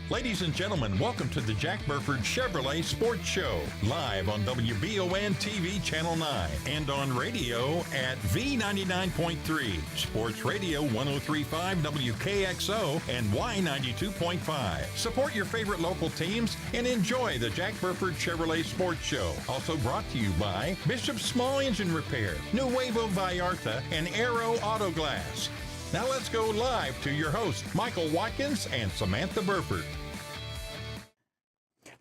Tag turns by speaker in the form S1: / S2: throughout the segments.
S1: Ladies and gentlemen, welcome to the Jack Burford Chevrolet Sports Show, live on WBON TV Channel 9 and on radio at V99.3, Sports Radio 103.5 WKXO and Y92.5. Support your favorite local teams and enjoy the Jack Burford Chevrolet Sports Show. Also brought to you by Bishop's Small Engine Repair, Nuevo Vallarta, and Aero Auto Glass. Now let's go live to your hosts, Michael Watkins and Samantha Burford.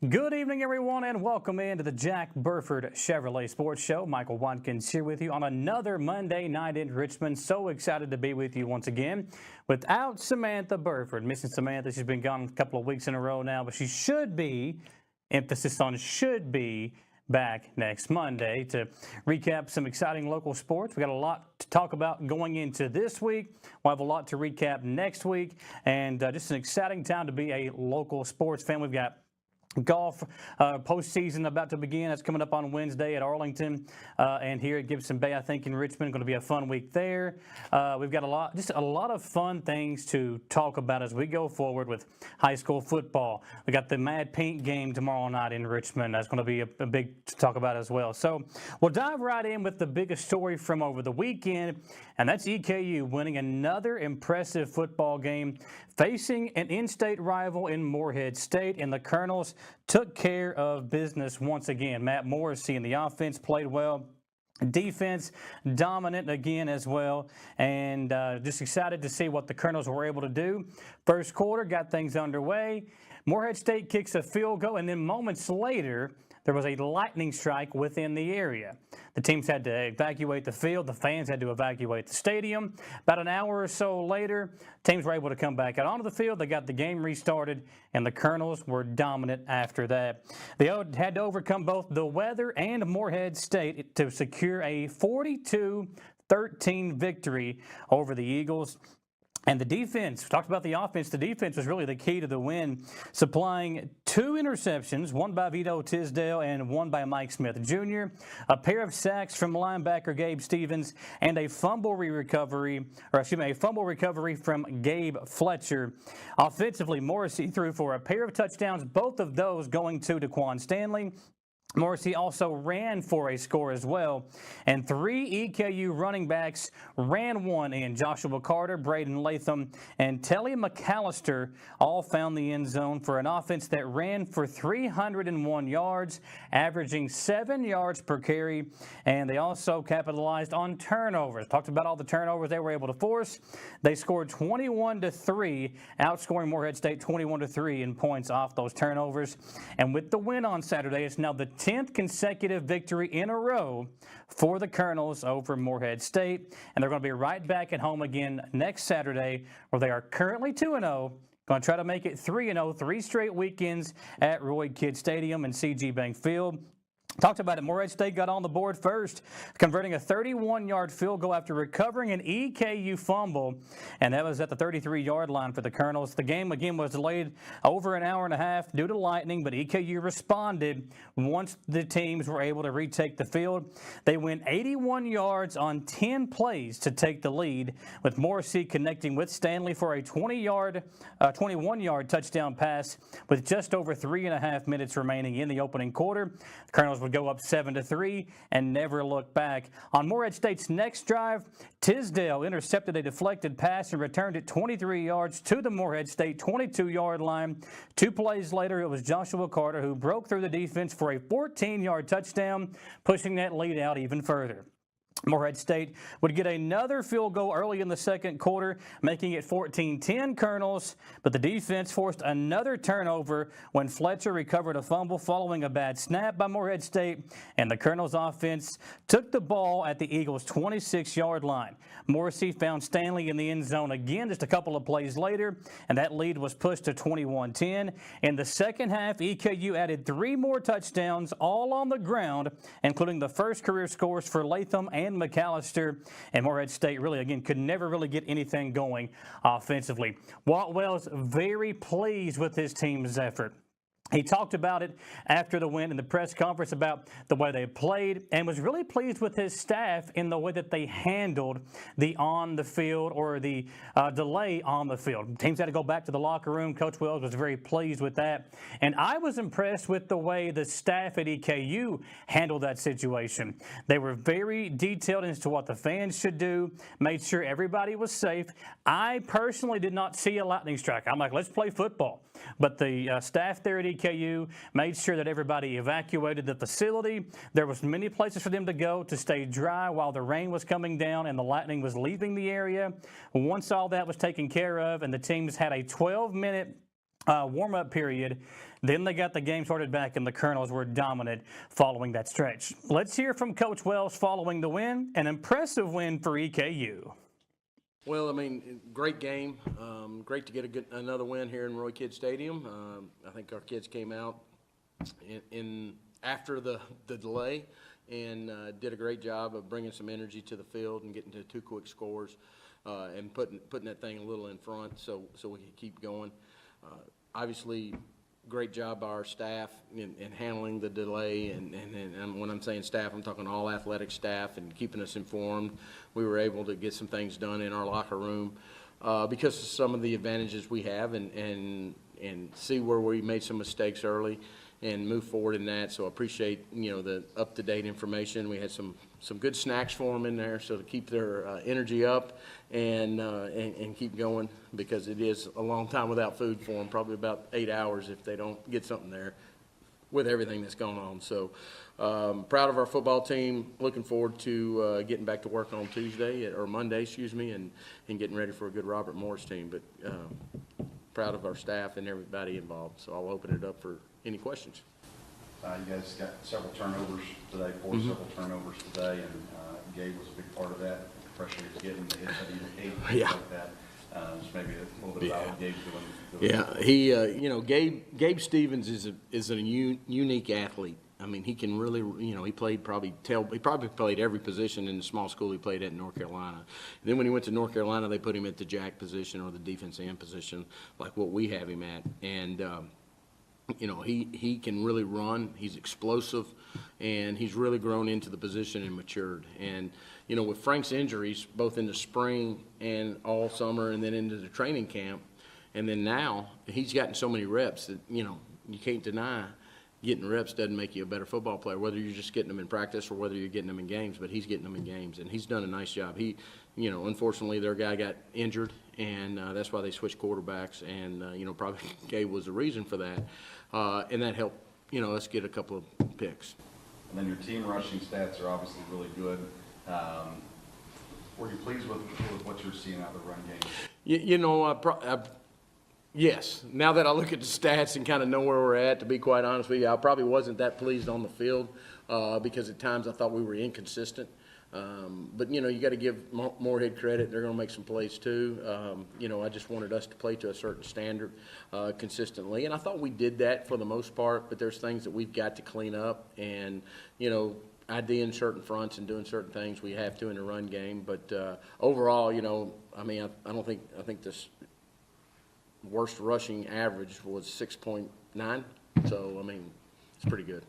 S2: Good evening, everyone, and welcome into the Jack Burford Chevrolet Sports Show. Michael Watkins here with you on another Monday night in Richmond. So excited to be with you once again without Samantha Burford. Missing Samantha, she's been gone a couple of weeks in a row now, but she should be, emphasis on should be, back next Monday to recap some exciting local sports. We got a lot to talk about going into this week. We'll have a lot to recap next week, and just an exciting time to be a local sports fan. We've got golf postseason about to begin. That's coming up on Wednesday at Arlington and here at Gibson Bay, I think, in Richmond. Going to be a fun week there. We've got a lot of fun things to talk about as we go forward with high school football. We got the Mad Pink game tomorrow night in Richmond. That's going to be a big to talk about as well. So we'll dive right in with the biggest story from over the weekend, and that's EKU winning another impressive football game, facing an in-state rival in Morehead State, and the Colonels took care of business once again. Matt Morrissey and the offense played well. Defense dominant again as well, and just excited to see what the Colonels were able to do. First quarter got things underway. Morehead State kicks a field goal, and then moments later, there was a lightning strike within the area. The teams had to evacuate the field. The fans had to evacuate the stadium. About an hour or so later, teams were able to come back out onto the field. They got the game restarted, and the Colonels were dominant after that. They had to overcome both the weather and Morehead State to secure a 42-13 victory over the Eagles. And the defense, we talked about the offense, the defense was really the key to the win, supplying 2 interceptions, one by Vito Tisdale and one by Mike Smith Jr., a pair of sacks from linebacker Gabe Stevens, and a fumble recovery from Gabe Fletcher. Offensively, Morrissey threw for a pair of touchdowns, both of those going to Daquan Stanley. Morrissey also ran for a score as well, and 3 EKU running backs ran one in. Joshua Carter, Braden Latham, and Telly McAllister all found the end zone for an offense that ran for 301 yards, averaging 7 yards per carry, and they also capitalized on turnovers. Talked about all the turnovers they were able to force. They scored 21-3, outscoring Morehead State 21-3 in points off those turnovers, and with the win on Saturday, it's now the 10th consecutive victory in a row for the Colonels over Morehead State, and they're going to be right back at home again next Saturday, where they are currently 2-0. Going to try to make it 3-0, 3 straight weekends at Roy Kidd Stadium and CG Bank Field. Talked about it. Morehead State got on the board first, converting a 31-yard field goal after recovering an EKU fumble, and that was at the 33-yard line for the Colonels. The game, again, was delayed over an hour and a half due to lightning, but EKU responded once the teams were able to retake the field. They went 81 yards on 10 plays to take the lead, with Morrissey connecting with Stanley for a 21-yard touchdown pass with just over 3.5 minutes remaining in the opening quarter. The Colonels would go up 7-3 and never look back. On Morehead State's next drive, Tisdale intercepted a deflected pass and returned it 23 yards to the Morehead State 22-yard line. 2 plays later, it was Joshua Carter who broke through the defense for a 14-yard touchdown, pushing that lead out even further. Morehead State would get another field goal early in the second quarter, making it 14-10 Colonels, but the defense forced another turnover when Fletcher recovered a fumble following a bad snap by Morehead State, and the Colonels offense took the ball at the Eagles' 26-yard line. Morrissey found Stanley in the end zone again just a couple of plays later, and that lead was pushed to 21-10. In the second half, EKU added 3 more touchdowns, all on the ground, including the first career scores for Latham and McAllister, and Morehead State really, again, could never really get anything going offensively. Waltwell's very pleased with his team's effort. He talked about it after the win in the press conference about the way they played and was really pleased with his staff in the way that they handled the on the field or the delay on the field. Teams had to go back to the locker room. Coach Wells was very pleased with that. And I was impressed with the way the staff at EKU handled that situation. They were very detailed as to what the fans should do, made sure everybody was safe. I personally did not see a lightning strike. I'm like, let's play football. But the staff there at EKU made sure that everybody evacuated the facility. There was many places for them to go to stay dry while the rain was coming down and the lightning was leaving the area. Once all that was taken care of and the teams had a 12-minute warm-up period, then they got the game started back and the Colonels were dominant following that stretch. Let's hear from Coach Wells following the win, an impressive win for EKU.
S3: Well, I mean, great game. Great to get another win here in Roy Kidd Stadium. I think our kids came out in after the delay and did a great job of bringing some energy to the field and getting to 2 quick scores and putting that thing a little in front so we could keep going. Obviously, great job by our staff in handling the delay, and when I'm saying staff, I'm talking all athletic staff and keeping us informed. We were able to get some things done in our locker room because of some of the advantages we have, and see where we made some mistakes early and move forward in that. So I appreciate, the up-to-date information. We had some good snacks for them in there, so to keep their energy up and keep going, because it is a long time without food for them, probably about 8 hours if they don't get something there with everything that's going on. So proud of our football team. Looking forward to getting back to work on Monday, and getting ready for a good Robert Morris team. But proud of our staff and everybody involved. So I'll open it up for any questions.
S4: You guys got several turnovers today, several turnovers today, and Gabe was a big part of that. The pressure he was getting, the hits that he ate,
S3: Yeah.
S4: like that. Just maybe a little bit about what Gabe's doing.
S3: Yeah, Gabe Stevens is a unique athlete. I mean, he can really, he probably played every position in the small school he played at in North Carolina. And then when he went to North Carolina, they put him at the jack position or the defense end position, like what we have him at. And he can really run. He's explosive, and he's really grown into the position and matured. And with Frank's injuries, both in the spring and all summer, and then into the training camp, and then now he's gotten so many reps that you can't deny getting reps doesn't make you a better football player, whether you're just getting them in practice or whether you're getting them in games. But he's getting them in games, and he's done a nice job. He, unfortunately, their guy got injured, and that's why they switched quarterbacks. And probably Gabe was the reason for that, and that helped us get a couple of picks.
S4: And then your team rushing stats are obviously really good. Were you pleased with what you're seeing out of the run game?
S3: Yes. Now that I look at the stats and kind of know where we're at, to be quite honest with you, I probably wasn't that pleased on the field because at times I thought we were inconsistent. But, you got to give Moorhead credit. They're going to make some plays too. I just wanted us to play to a certain standard consistently. And I thought we did that for the most part, but there's things that we've got to clean up. And, IDing certain fronts and doing certain things we have to in the run game. But overall, I think this worst rushing average was 6.9. So, it's pretty good.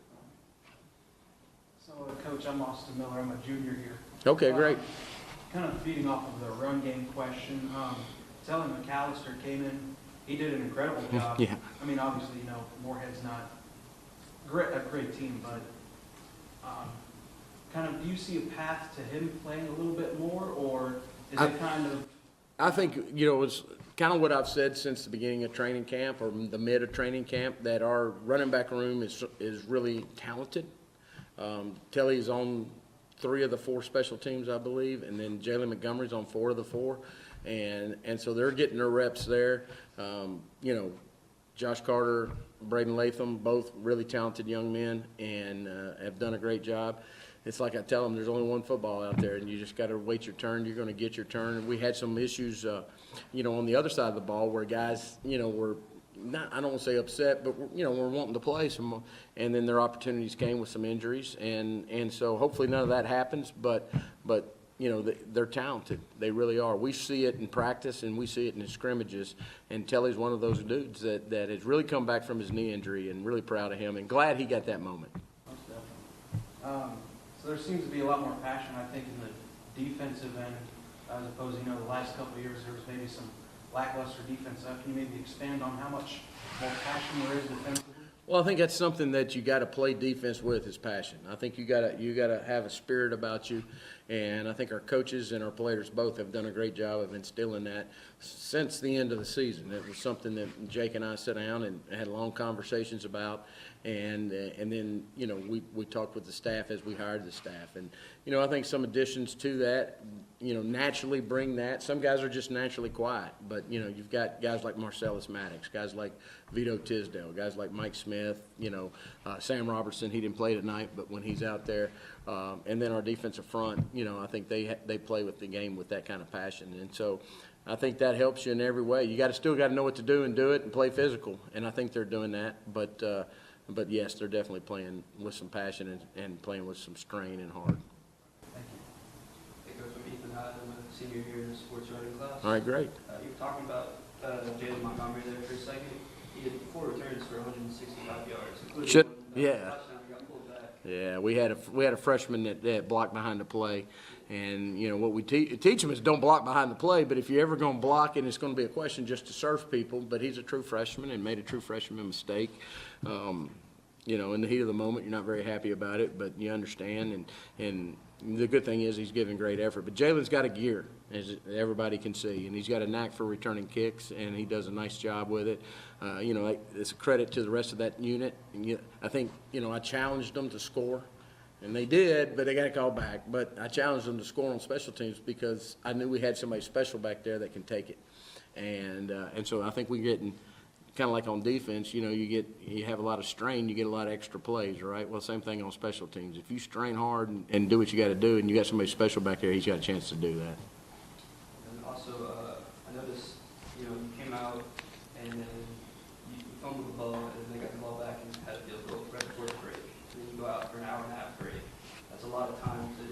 S5: So, Coach, I'm Austin Miller. I'm a junior here.
S3: Okay, great.
S5: Kind of feeding off of the run game question, Telly McAllister came in. He did an incredible job.
S3: Yeah.
S5: Obviously, Moorhead's not a great team, but do you see a path to him playing a little bit more, or is it kind of?
S3: I think, it's kind of what I've said since the beginning of training camp or the mid of training camp, that our running back room is really talented. Telly's on 3 of the 4 special teams, I believe, and then Jalen Montgomery's on 4 of the 4. And so they're getting their reps there. Josh Carter, Braden Latham, both really talented young men and have done a great job. It's like I tell them, there's only one football out there, and you just got to wait your turn. You're going to get your turn. We had some issues, on the other side of the ball where guys, were not, I don't want to say upset, but, we're wanting to play some, and then their opportunities came with some injuries. And so hopefully none of that happens, but they're talented. They really are. We see it in practice and we see it in the scrimmages. And Telly's one of those dudes that has really come back from his knee injury, and really proud of him and glad he got that moment.
S5: Most definitely. So there seems to be a lot more passion, I think, in the defensive end, as opposed to, the last couple of years there was maybe some lackluster defense. Can you maybe expand on how much more passion there is defensively?
S3: Well, I think that's something that you got to play defense with, is passion. I think you got to have a spirit about you, and I think our coaches and our players both have done a great job of instilling that since the end of the season. It was something that Jake and I sat down and had long conversations about, and then we talked with the staff as we hired the staff, and I think some additions to that naturally bring that. Some guys are just naturally quiet, but you've got guys like Marcellus Maddox, guys like Vito Tisdale, guys like Mike Smith, Sam Robertson. He didn't play tonight, but when he's out there, and then our defensive front, I think they play with the game with that kind of passion, and so I think that helps you in every way. You still got to know what to do and do it and play physical, and I think they're doing that. But yes, they're definitely playing with some passion and playing with some strain and hard.
S5: Thank you.
S6: Hey, Coach, I'm Ethan Hyde. I'm a senior here in the sports writing class.
S3: All right, great.
S6: You were talking about Jalen Montgomery there for a second. He had 4 returns for 165 yards, including one touchdown. He got pulled back.
S3: Yeah, we had a freshman that blocked behind the play, and what we teach them is don't block behind the play. But if you're ever going to block it, it's going to be a question just to surf people. But he's a true freshman and made a true freshman mistake. In the heat of the moment, you're not very happy about it, but you understand. And the good thing is he's giving great effort. But Jalen's got a gear, as everybody can see, and he's got a knack for returning kicks, and he does a nice job with it. It's a credit to the rest of that unit. And I think, I challenged them to score, and they did, but they got a call back. But I challenged them to score on special teams because I knew we had somebody special back there that can take it. And so I think we're getting kind of like on defense, you have a lot of strain, you get a lot of extra plays, right? Well, same thing on special teams. If you strain hard and do what you got to do, and you got somebody special back there, he's got a chance to do that.
S6: And also, I noticed, you came out and then you fumbled the ball, and then they got the ball back and had a field goal right before the break. And then you go out for an hour and a half break. That's a lot of time to,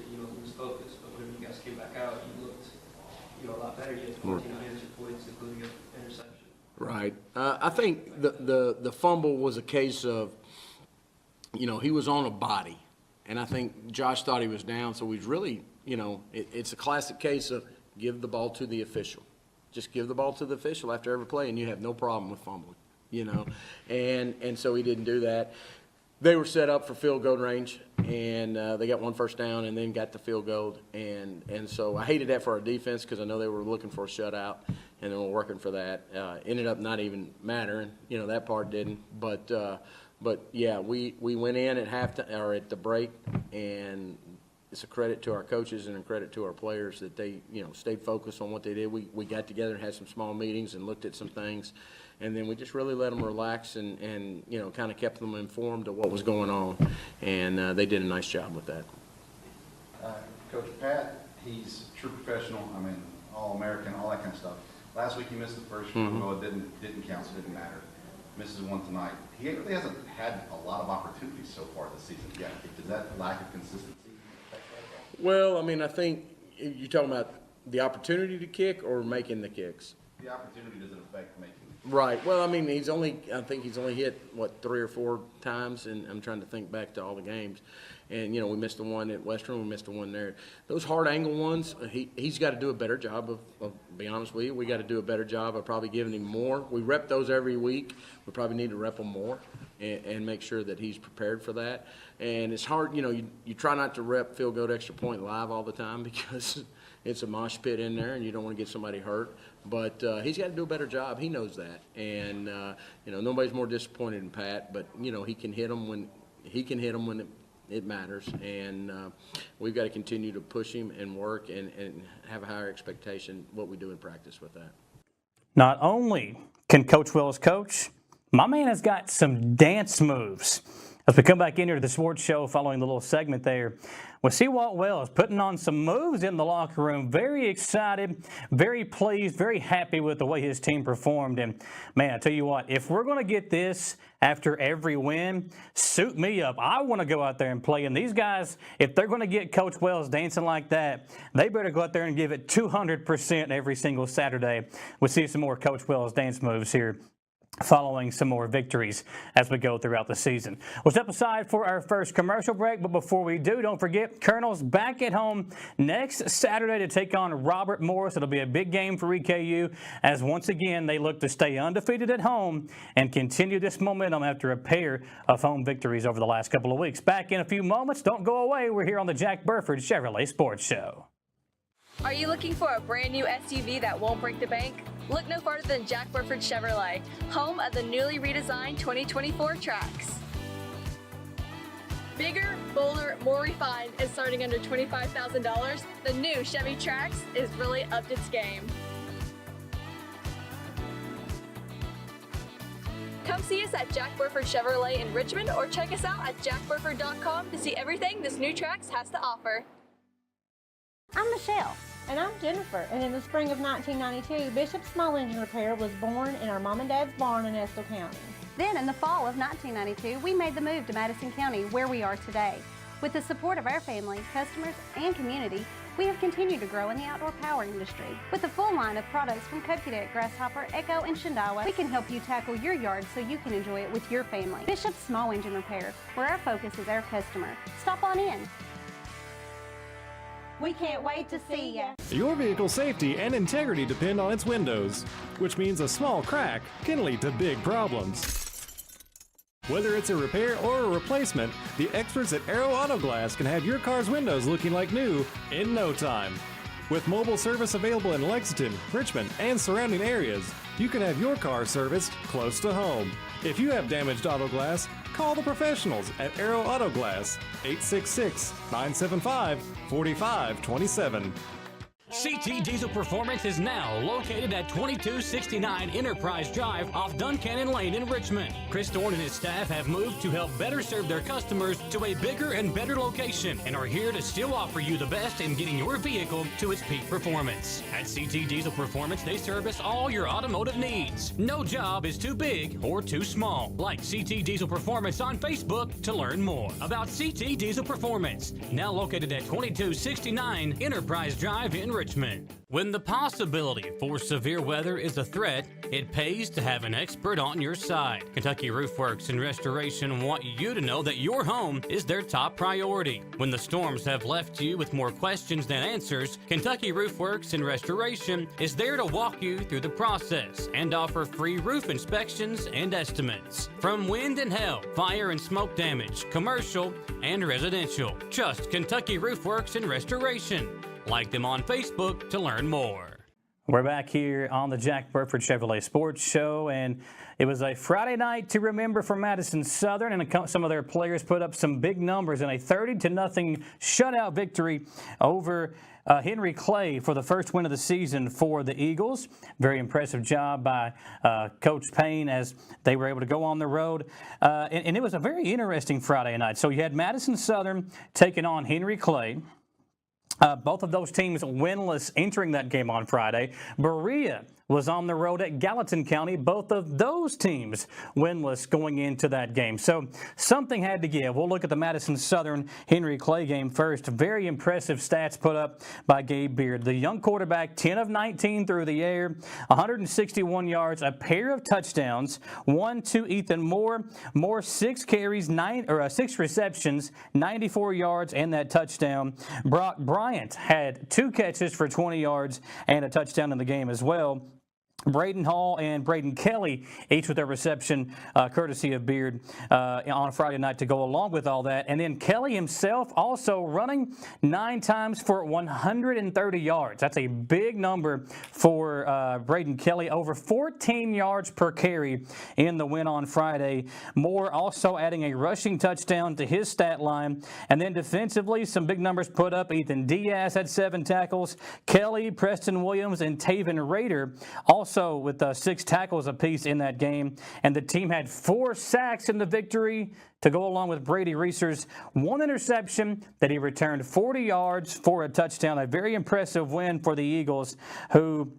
S6: lose focus. But when you guys came back out, you looked, a lot better. You had 14 unanswered points, including an interception. Right.
S3: I think the fumble was a case of, he was on a body, and I think Josh thought he was down, so he's really, it's a classic case of give the ball to the official. Just give the ball to the official after every play, and you have no problem with fumbling, and so he didn't do that. They were set up for field goal range, and they got 1 first down and then got the field goal. And so I hated that for our defense because I know they were looking for a shutout, and they were working for that. Ended up not even mattering. That part didn't. But yeah, we went in at halftime or at the break, and it's a credit to our coaches and a credit to our players that they stayed focused on what they did. We got together and had some small meetings and looked at some things. And then we just really let them relax and kind of kept them informed of what was going on. And they did a nice job with that.
S4: Coach Pat, he's a true professional. I mean, All-American, all that kind of stuff. Last week he missed the first field goal. It didn't count, so it didn't matter. Misses one tonight. He really hasn't had a lot of opportunities so far this season yet. Does that lack of consistency affect that?
S3: Well, I mean, I think you're talking about the opportunity to kick or making the kicks?
S4: The opportunity doesn't affect making.
S3: Right. Well, I mean, I think he's only hit, 3 or 4 times, and I'm trying to think back to all the games. And, we missed the one at Western, we missed the one there. Those hard angle ones, he's got to do a better job of be honest with you, we got to do a better job of probably giving him more. We rep those every week. We probably need to rep them more and make sure that he's prepared for that. And it's hard, you try not to rep field goal extra point live all the time because it's a mosh pit in there and you don't want to get somebody hurt. But he's got to do a better job. He knows that. And, nobody's more disappointed than Pat, but, he can hit them when it matters. And we've got to continue to push him and work and have a higher expectation what we do in practice with that.
S2: Not only can Coach Willis coach, my man has got some dance moves. As we come back into the sports show following the little segment there, we see Walt Wells putting on some moves in the locker room. Very excited, very pleased, very happy with the way his team performed. And, man, I tell you what, if we're going to get this after every win, suit me up. I want to go out there and play. And these guys, if they're going to get Coach Wells dancing like that, they better go out there and give it 200% every single Saturday. We'll see some more Coach Wells dance moves here following some more victories as we go throughout the season. We'll step aside for our first commercial break, but before we do, don't forget, Colonel's back at home next Saturday to take on Robert Morris. It'll be a big game for EKU as once again they look to stay undefeated at home and continue this momentum after a pair of home victories over the last couple of weeks. Back in a few moments. Don't go away. We're here on the Jack Burford Chevrolet Sports Show.
S7: Are you looking for a brand new SUV that won't break the bank? Look no farther than Jack Burford Chevrolet, home of the newly redesigned 2024 Trax. Bigger, bolder, more refined, and starting under $25,000, the new Chevy Trax is really upped its game. Come see us at Jack Burford Chevrolet in Richmond or check us out at jackburford.com to see everything this new Trax has to offer.
S8: I'm Michelle. And I'm Jennifer, and in the spring of 1992, Bishop Small Engine Repair was born in our mom and dad's barn in Estill County.
S9: Then, in the fall of 1992, we made the move to Madison County, where we are today. With the support of our family, customers, and community, we have continued to grow in the outdoor power industry. With a full line of products from Kokudet, Grasshopper, Echo, and Shindawa, we can help you tackle your yard so you can enjoy it with your family. Bishop Small Engine Repair, where our focus is our customer. Stop on in.
S8: We can't wait to see ya.
S10: Your vehicle's safety and integrity depend on its windows, which means a small crack can lead to big problems. Whether it's a repair or a replacement, the experts at Aero Auto Glass can have your car's windows looking like new in no time. With mobile service available in Lexington, Richmond, and surrounding areas, you can have your car serviced close to home. If you have damaged auto glass, call the professionals at Aero Auto Glass, 866-975-4527.
S11: CT Diesel Performance is now located at 2269 Enterprise Drive off Duncannon Lane in Richmond. Chris Thorne and his staff have moved to help better serve their customers to a bigger and better location and are here to still offer you the best in getting your vehicle to its peak performance. At CT Diesel Performance, they service all your automotive needs. No job is too big or too small. Like CT Diesel Performance on Facebook to learn more about CT Diesel Performance, now located at 2269 Enterprise Drive in Richmond. When the possibility for severe weather is a threat, it pays to have an expert on your side. Kentucky Roof Works and Restoration want you to know that your home is their top priority. When the storms have left you with more questions than answers, Kentucky Roof Works and Restoration is there to walk you through the process and offer free roof inspections and estimates. From wind and hail, fire and smoke damage, commercial and residential. Trust Kentucky Roof Works and Restoration. Like them on Facebook to learn more.
S2: We're back here on the Jack Burford Chevrolet Sports Show, and it was a Friday night to remember for Madison Southern, and some of their players put up some big numbers in a 30-0 shutout victory over Henry Clay for the first win of the season for the Eagles. Very impressive job by Coach Payne as they were able to go on the road. And it was a very interesting Friday night. So you had Madison Southern taking on Henry Clay. Both of those teams winless entering that game on Friday. Berea was on the road at Gallatin County. Both of those teams winless going into that game. So something had to give. We'll look at the Madison Southern Henry Clay game first. Very impressive stats put up by Gabe Beard. The young quarterback, 10 of 19 through the air, 161 yards, a pair of touchdowns, one to Ethan Moore. Moore 6 carries, 6 receptions, 94 yards, and that touchdown. Brock Bryant had 2 catches for 20 yards and a touchdown in the game as well. Braden Hall and Braden Kelly, each with a reception courtesy of Beard on a Friday night to go along with all that. And then Kelly himself also running 9 times for 130 yards. That's a big number for Braden Kelly, over 14 yards per carry in the win on Friday. Moore also adding a rushing touchdown to his stat line. And then defensively, some big numbers put up. Ethan Diaz had 7 tackles. Kelly, Preston Williams, and Taven Rader also also with 6 tackles apiece in that game, and the team had 4 sacks in the victory to go along with Brady Reeser's 1 interception that he returned 40 yards for a touchdown. A very impressive win for the Eagles, who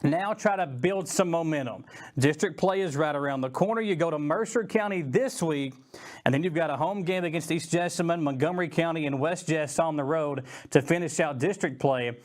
S2: now try to build some momentum. District play is right around the corner. You go to Mercer County this week, and then you've got a home game against East Jessamine, Montgomery County, and West Jess on the road to finish out district play.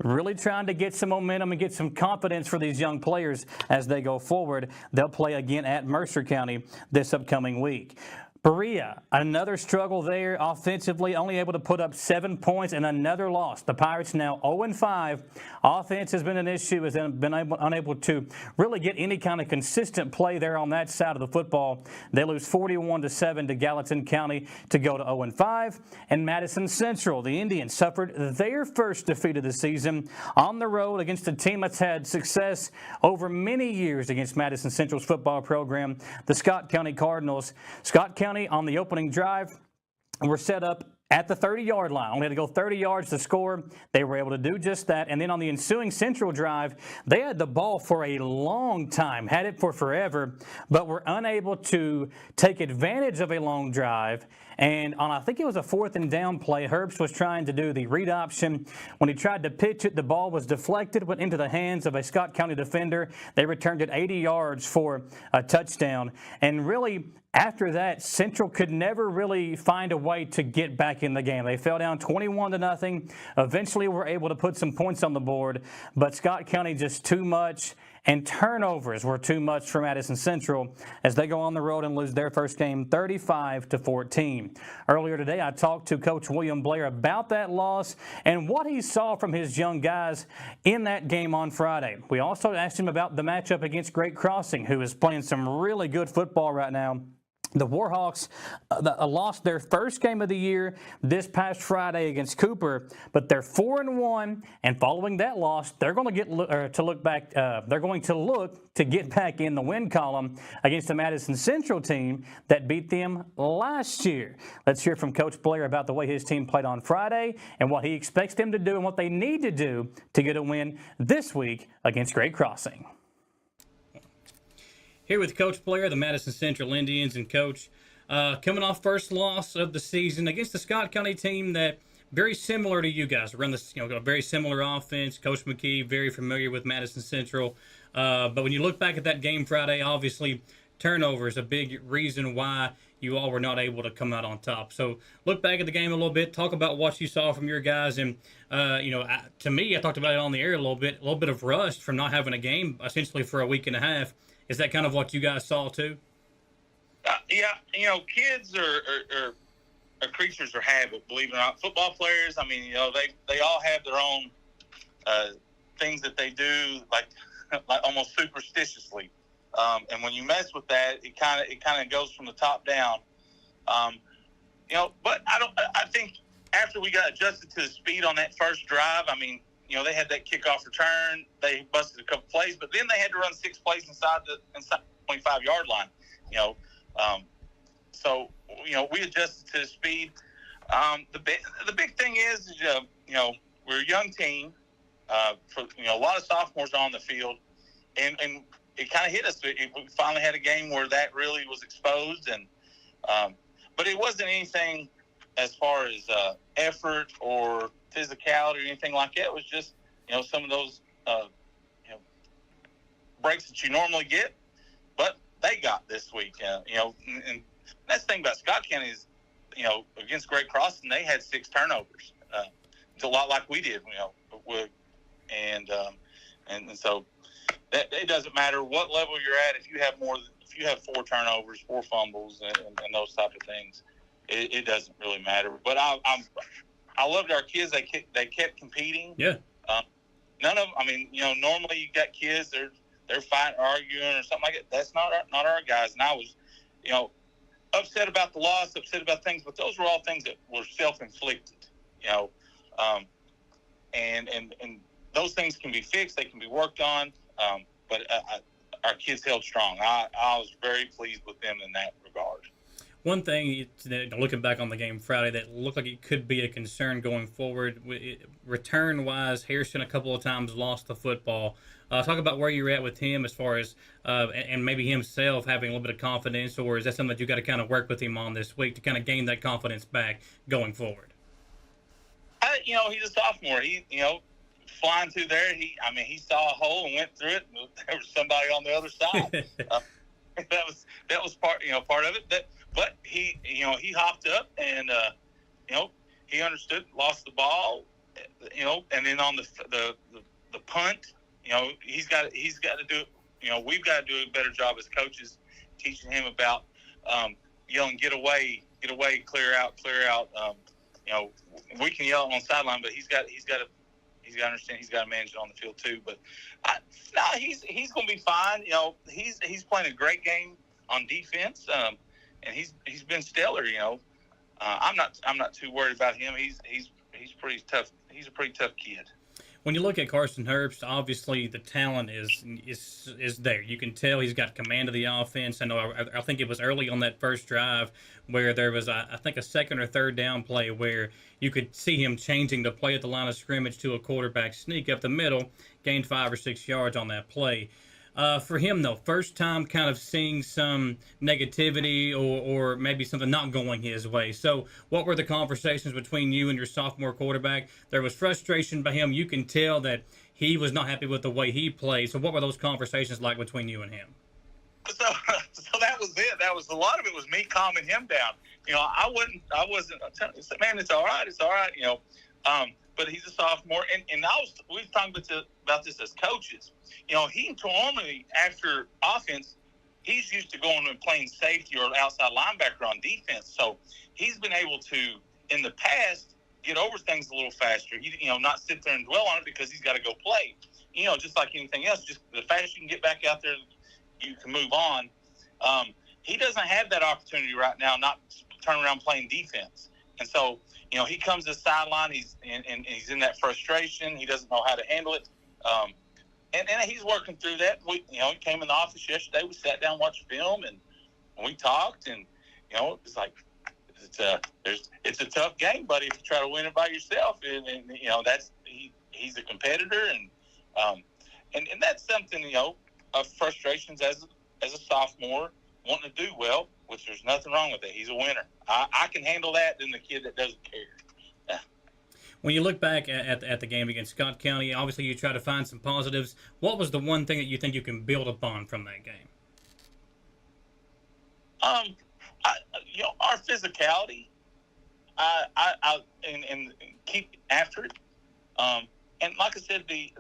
S2: Really trying to get some momentum and get some confidence for these young players as they go forward. They'll play again at Mercer County this upcoming week. Berea, another struggle there offensively, only able to put up 7 points and another loss. The Pirates now 0-5. Offense has been an issue, has been unable to really get any kind of consistent play there on that side of the football. They lose 41-7 to Gallatin County to go to 0-5. And Madison Central, the Indians, suffered their first defeat of the season on the road against a team that's had success over many years against Madison Central's football program, the Scott County Cardinals. Scott County on the opening drive were set up at the 30-yard line. Only had to go 30 yards to score. They were able to do just that. And then on the ensuing Central drive, they had the ball for a long time, had it for forever, but were unable to take advantage of a long drive. And on, I think it was a 4th and down play, Herbst was trying to do the read option. When he tried to pitch it, the ball was deflected, went into the hands of a Scott County defender. They returned it 80 yards for a touchdown. And really, after that, Central could never really find a way to get back in the game. They fell down 21-0. Eventually were able to put some points on the board, but Scott County just too much, and turnovers were too much for Madison Central as they go on the road and lose their first game 35-14. Earlier today, I talked to Coach William Blair about that loss and what he saw from his young guys in that game on Friday. We also asked him about the matchup against Great Crossing, who is playing some really good football right now. The Warhawks lost their first game of the year this past Friday against Cooper, but they're 4-1, and following that loss, they're going to get to look back. They're going to look to get back in the win column against the Madison Central team that beat them last year. Let's hear from Coach Blair about the way his team played on Friday and what he expects them to do and what they need to do to get a win this week against Great Crossing. Here with Coach Blair, the Madison Central Indians, and Coach, coming off first loss of the season against the Scott County team that very similar to you guys. Run this, got a very similar offense. Coach McKee, very familiar with Madison Central. But when you look back at that game Friday, obviously turnovers a big reason why you all were not able to come out on top. So look back at the game a little bit. Talk about what you saw from your guys, and to me, I talked about it on the air a little bit of rust from not having a game essentially for a week and a half. Is that kind of what you guys saw too?
S12: Yeah, kids are creatures of habit, believe it or not. Football players, they all have their own things that they do, like almost superstitiously. And when you mess with that, it kind of goes from the top down. But I think after we got adjusted to the speed on that first drive, they had that kickoff return. They busted a couple plays, but then they had to run 6 plays inside the 25-yard line. So we adjusted to the speed. The big thing is we're a young team. A lot of sophomores are on the field, and it kind of hit us. We finally had a game where that really was exposed, and but it wasn't anything as far as effort or physicality or anything like that. It was just, some of those, breaks that you normally get, but they got this week. And that's the thing about Scott County is, against Great Crossing, they had 6 turnovers. It's a lot like we did, and so that it doesn't matter what level you're at. If you have 4 turnovers, 4 fumbles, and those type of things, it doesn't really matter. But I loved our kids. They kept competing.
S2: Yeah.
S12: None of them. Normally you got kids. They're fighting, arguing, or something like that. That's not our guys. And I was, upset about the loss, upset about things, but those were all things that were self-inflicted. And those things can be fixed. They can be worked on. But our kids held strong. I was very pleased with them in that regard.
S2: One thing, looking back on the game Friday, that looked like it could be a concern going forward, return-wise, Harrison a couple of times lost the football. Talk about where you're at with him as far as, and maybe himself having a little bit of confidence, or is that something that you got to kind of work with him on this week to kind of gain that confidence back going forward?
S12: He's a sophomore. Flying through there, he saw a hole and went through it. And there was somebody on the other side. That was part of it. But he hopped up and he understood, lost the ball, and then on the punt, he's got to do it. We've got to do a better job as coaches teaching him about yelling, get away, clear out. We can yell on the sideline, but he's got to understand he's got to manage it on the field too. But he's going to be fine. He's playing a great game on defense, and he's been stellar. I'm not too worried about him. He's pretty tough. He's a pretty tough kid.
S2: When you look at Carson Herbst, obviously the talent is there. You can tell he's got command of the offense. I think it was early on that first drive where there was, I think, a second or third down play where you could see him changing the play at the line of scrimmage to a quarterback sneak up the middle, gained 5 or 6 yards on that play. For him, though, first time kind of seeing some negativity or maybe something not going his way. So what were the conversations between you and your sophomore quarterback? There was frustration by him. You can tell that he was not happy with the way he played. So what were those conversations like between you and him?
S12: So that was it. A lot of it was me calming him down. I wasn't man, it's all right. But he's a sophomore, and we were talking about this as coaches. He normally, after offense, he's used to going and playing safety or outside linebacker on defense. So he's been able to, in the past, get over things a little faster. Not sit there and dwell on it because he's got to go play. Just like anything else, just the faster you can get back out there, you can move on. He doesn't have that opportunity right now, not to turn around playing defense. And so, he comes to the sideline, he's in that frustration. He doesn't know how to handle it. And he's working through that. He came in the office yesterday. We sat down, watched film, and we talked. And, it's like, it's a tough game, buddy, if you try to win it by yourself. And he's a competitor. And that's something, of frustrations as a sophomore, wanting to do well, which there's nothing wrong with it. He's a winner. I can handle that than the kid that doesn't care.
S2: When you look back at the game against Scott County, obviously you try to find some positives. What was the one thing that you think you can build upon from that game?
S12: Our physicality, and keep after it. And like I said, the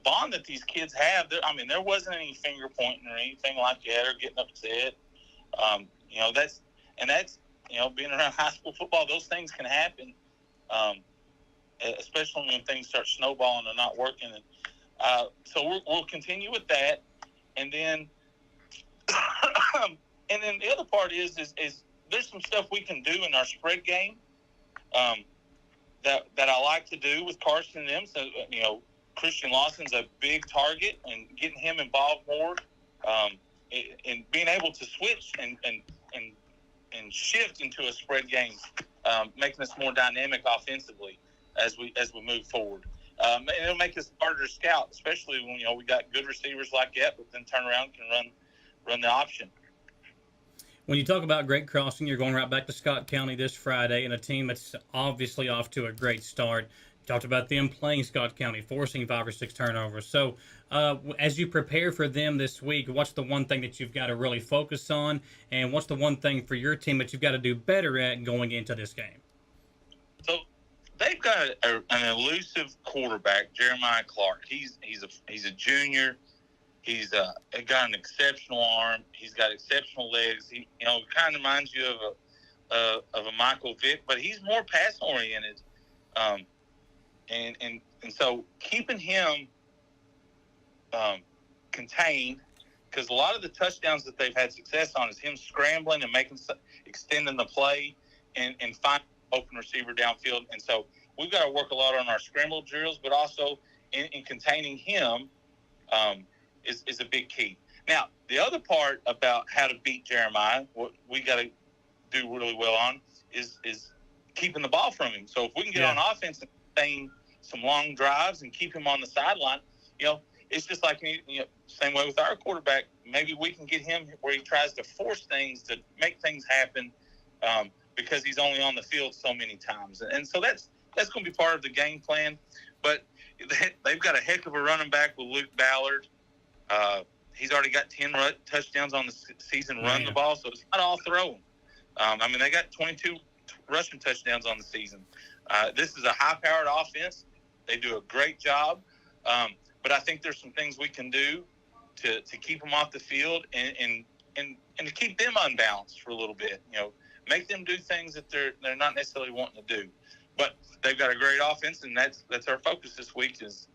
S12: bond that these kids have, there wasn't any finger pointing or anything like that or getting upset. That's being around high school football, those things can happen, especially when things start snowballing and not working. So we'll continue with that, and then the other part is there's some stuff we can do in our spread game that I like to do with Carson and them. So Christian Lawson's a big target, and getting him involved more, and being able to switch and shift into a spread game, making us more dynamic offensively as we move forward. And it'll make us harder to scout, especially when we got good receivers like that, but then turn around and can run the option.
S2: When you talk about Great Crossing, you're going right back to Scott County this Friday, and a team that's obviously off to a great start. You talked about them playing Scott County, forcing 5 or 6 turnovers. So as you prepare for them this week, what's the one thing that you've got to really focus on, and what's the one thing for your team that you've got to do better at going into this game?
S12: So they've got an elusive quarterback, Jeremiah Clark. He's a junior. He's got an exceptional arm. He's got exceptional legs. He kind of reminds you of a Michael Vick, but he's more pass oriented. And so keeping him contained, because a lot of the touchdowns that they've had success on is him scrambling and extending the play and finding an open receiver downfield. And so we've got to work a lot on our scramble drills, but also in containing him is a big key. Now, the other part about how to beat Jeremiah, we got to do really well on is keeping the ball from him. So if we can get on offense and sustain some long drives and keep him on the sideline, it's just like, same way with our quarterback. Maybe we can get him where he tries to force things to make things happen because he's only on the field so many times. And so that's going to be part of the game plan. But they've got a heck of a running back with Luke Ballard. He's already got 10 touchdowns on the season running the ball, so it's not all throwing. They got 22 rushing touchdowns on the season. This is a high-powered offense. They do a great job. But I think there's some things we can do to keep them off the field and to keep them unbalanced for a little bit. Make them do things that they're not necessarily wanting to do. But they've got a great offense, and that's our focus this week is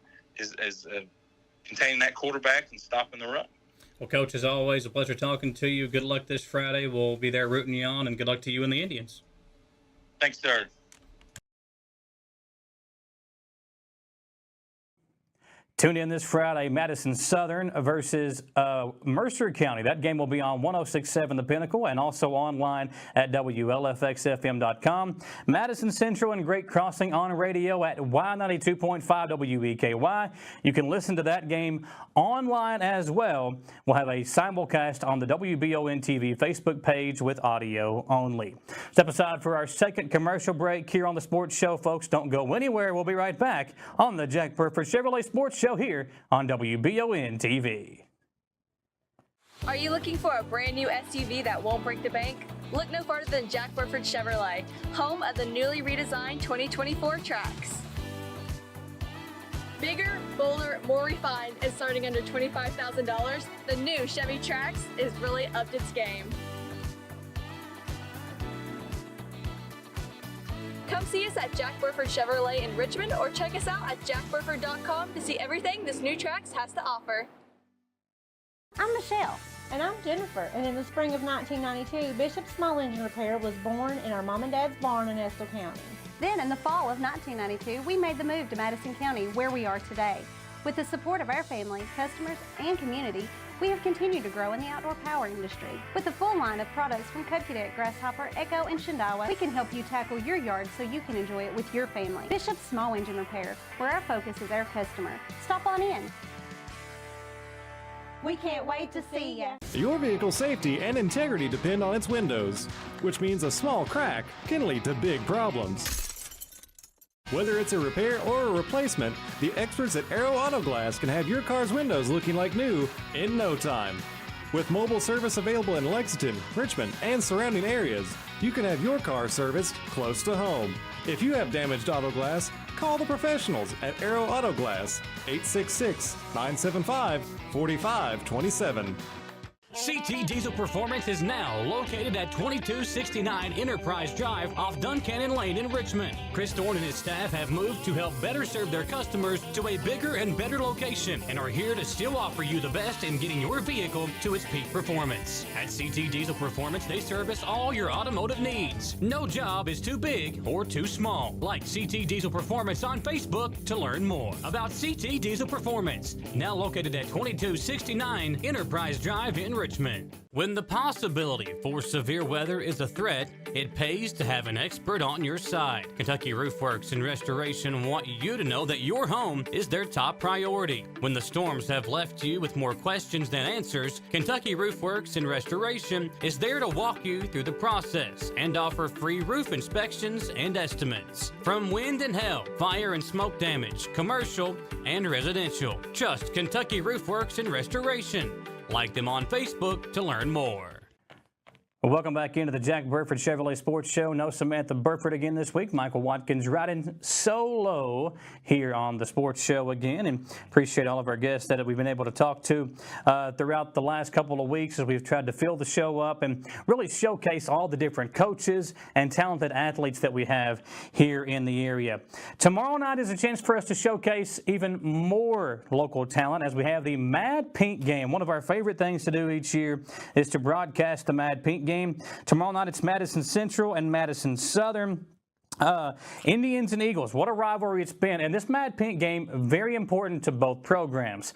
S12: containing that quarterback and stopping the run.
S2: Well, Coach, as always, a pleasure talking to you. Good luck this Friday. We'll be there rooting you on, and good luck to you and the Indians.
S12: Thanks, sir.
S2: Tune in this Friday, Madison Southern versus Mercer County. That game will be on 106.7 The Pinnacle and also online at WLFXFM.com. Madison Central and Great Crossing on radio at Y92.5 WEKY. You can listen to that game online as well. We'll have a simulcast on the WBON TV Facebook page with audio only. Step aside for our second commercial break here on the Sports Show, folks. Don't go anywhere. We'll be right back on the Jack Burford Chevrolet Sports Show here on WBON TV.
S7: Are you looking for a brand new SUV that won't break the bank? Look no farther than Jack Burford Chevrolet, home of the newly redesigned 2024 Trax. Bigger, bolder, more refined, and starting under $25,000, the new Chevy Trax is really upped its game. Come see us at Jack Burford Chevrolet in Richmond or check us out at jackburford.com to see everything this new Trax has to offer.
S8: I'm Michelle. And I'm Jennifer. And in the spring of 1992, Bishop's Small Engine Repair was born in our mom and dad's barn in Estill County.
S9: Then in the fall of 1992, we made the move to Madison County, where we are today. With the support of our family, customers, and community, we have continued to grow in the outdoor power industry. With a full line of products from Kokudet, Grasshopper, Echo, and Shindawa, we can help you tackle your yard so you can enjoy it with your family. Bishop's Small Engine Repair, where our focus is our customer. Stop on in. We can't wait to see ya.
S10: Your vehicle's safety and integrity depend on its windows, which means a small crack can lead to big problems. Whether it's a repair or a replacement, the experts at Arrow Auto Glass can have your car's windows looking like new in no time. With mobile service available in Lexington, Richmond, and surrounding areas, you can have your car serviced close to home. If you have damaged auto glass, call the professionals at Arrow Auto Glass, 866-975-4527.
S11: CT Diesel Performance is now located at 2269 Enterprise Drive off Duncannon Lane in Richmond. Chris Thorne and his staff have moved to help better serve their customers to a bigger and better location and are here to still offer you the best in getting your vehicle to its peak performance. At CT Diesel Performance, they service all your automotive needs. No job is too big or too small. Like CT Diesel Performance on Facebook to learn more about CT Diesel Performance. Now located at 2269 Enterprise Drive in Richmond. When the possibility for severe weather is a threat, it pays to have an expert on your side. Kentucky Roof Works and Restoration want you to know that your home is their top priority. When the storms have left you with more questions than answers, Kentucky Roof Works and Restoration is there to walk you through the process and offer free roof inspections and estimates. From wind and hail, fire and smoke damage, commercial and residential. Trust Kentucky Roof Works and Restoration. Like them on Facebook to learn more.
S2: Well, welcome back into the Jack Burford Chevrolet Sports Show. No Samantha Burford again this week. Michael Watkins riding solo here on the Sports Show again, and appreciate all of our guests that we've been able to talk to throughout the last couple of weeks as we've tried to fill the show up and really showcase all the different coaches and talented athletes that we have here in the area. Tomorrow night is a chance for us to showcase even more local talent as we have the Mad Pink game. One of our favorite things to do each year is to broadcast the Mad Pink game. Tomorrow night it's Madison Central and Madison Southern. Indians and Eagles, what a rivalry it's been. And this Mad Pink game, very important to both programs.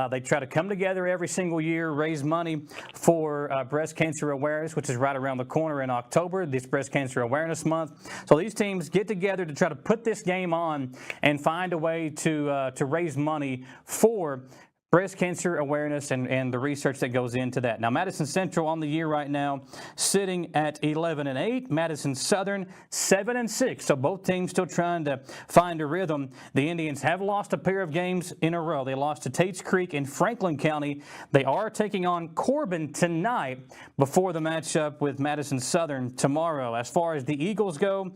S2: They try to come together every single year, raise money for breast cancer awareness, which is right around the corner in October, this Breast Cancer Awareness Month. So these teams get together to try to put this game on and find a way to raise money for breast cancer awareness and the research that goes into that. Now, Madison Central on the year right now sitting at 11-8. Madison Southern 7-6. So both teams still trying to find a rhythm. The Indians have lost a pair of games in a row. They lost to Tates Creek in Franklin County. They are taking on Corbin tonight before the matchup with Madison Southern tomorrow. As far as the Eagles go,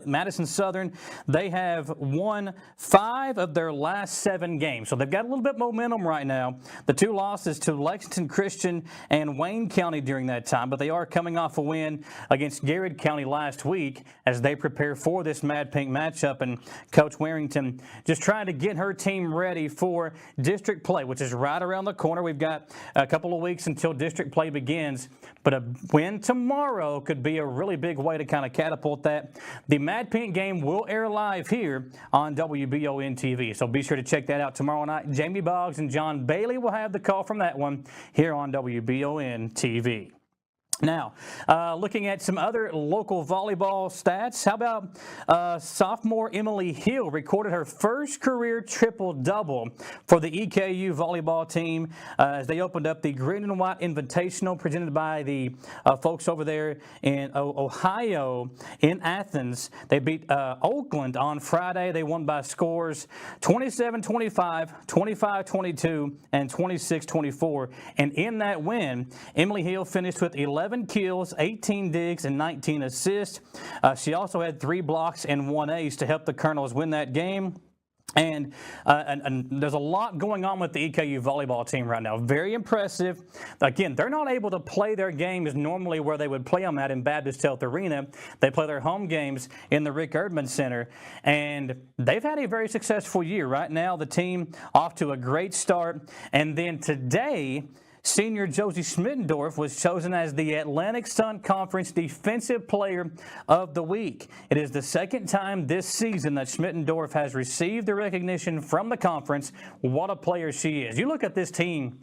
S2: Madison Southern, they have won 5 of their last 7 games. So they've got a little bit of momentum right now. The 2 losses to Lexington Christian and Wayne County during that time, but they are coming off a win against Garrett County last week as they prepare for this Mad Pink matchup. And Coach Warrington just trying to get her team ready for district play, which is right around the corner. We've got a couple of weeks until district play begins, but a win tomorrow could be a really big way to kind of catapult that. The Mad Pink game will air live here on WBON TV, so be sure to check that out tomorrow night. Jamie Boggs and John Bailey will have the call from that one here on WBON TV. Now, looking at some other local volleyball stats, how about sophomore Emily Hill recorded her first career triple-double for the EKU volleyball team as they opened up the Green and White Invitational presented by the folks over there in Ohio in Athens. They beat Oakland on Friday. They won by scores 27-25, 25-22, and 26-24. And in that win, Emily Hill finished with 11 kills, 18 digs, and 19 assists. She also had 3 blocks and 1 ace to help the Colonels win that game. And there's a lot going on with the EKU volleyball team right now. Very impressive. Again, they're not able to play their games normally where they would play them at in Baptist Health Arena. They play their home games in the Rick Erdman Center. And they've had a very successful year. Right now, the team off to a great start. And then today, senior Josie Schmittendorf was chosen as the Atlantic Sun Conference Defensive Player of the Week. It is the second time this season that Schmittendorf has received the recognition from the conference. What a player she is. You look at this team.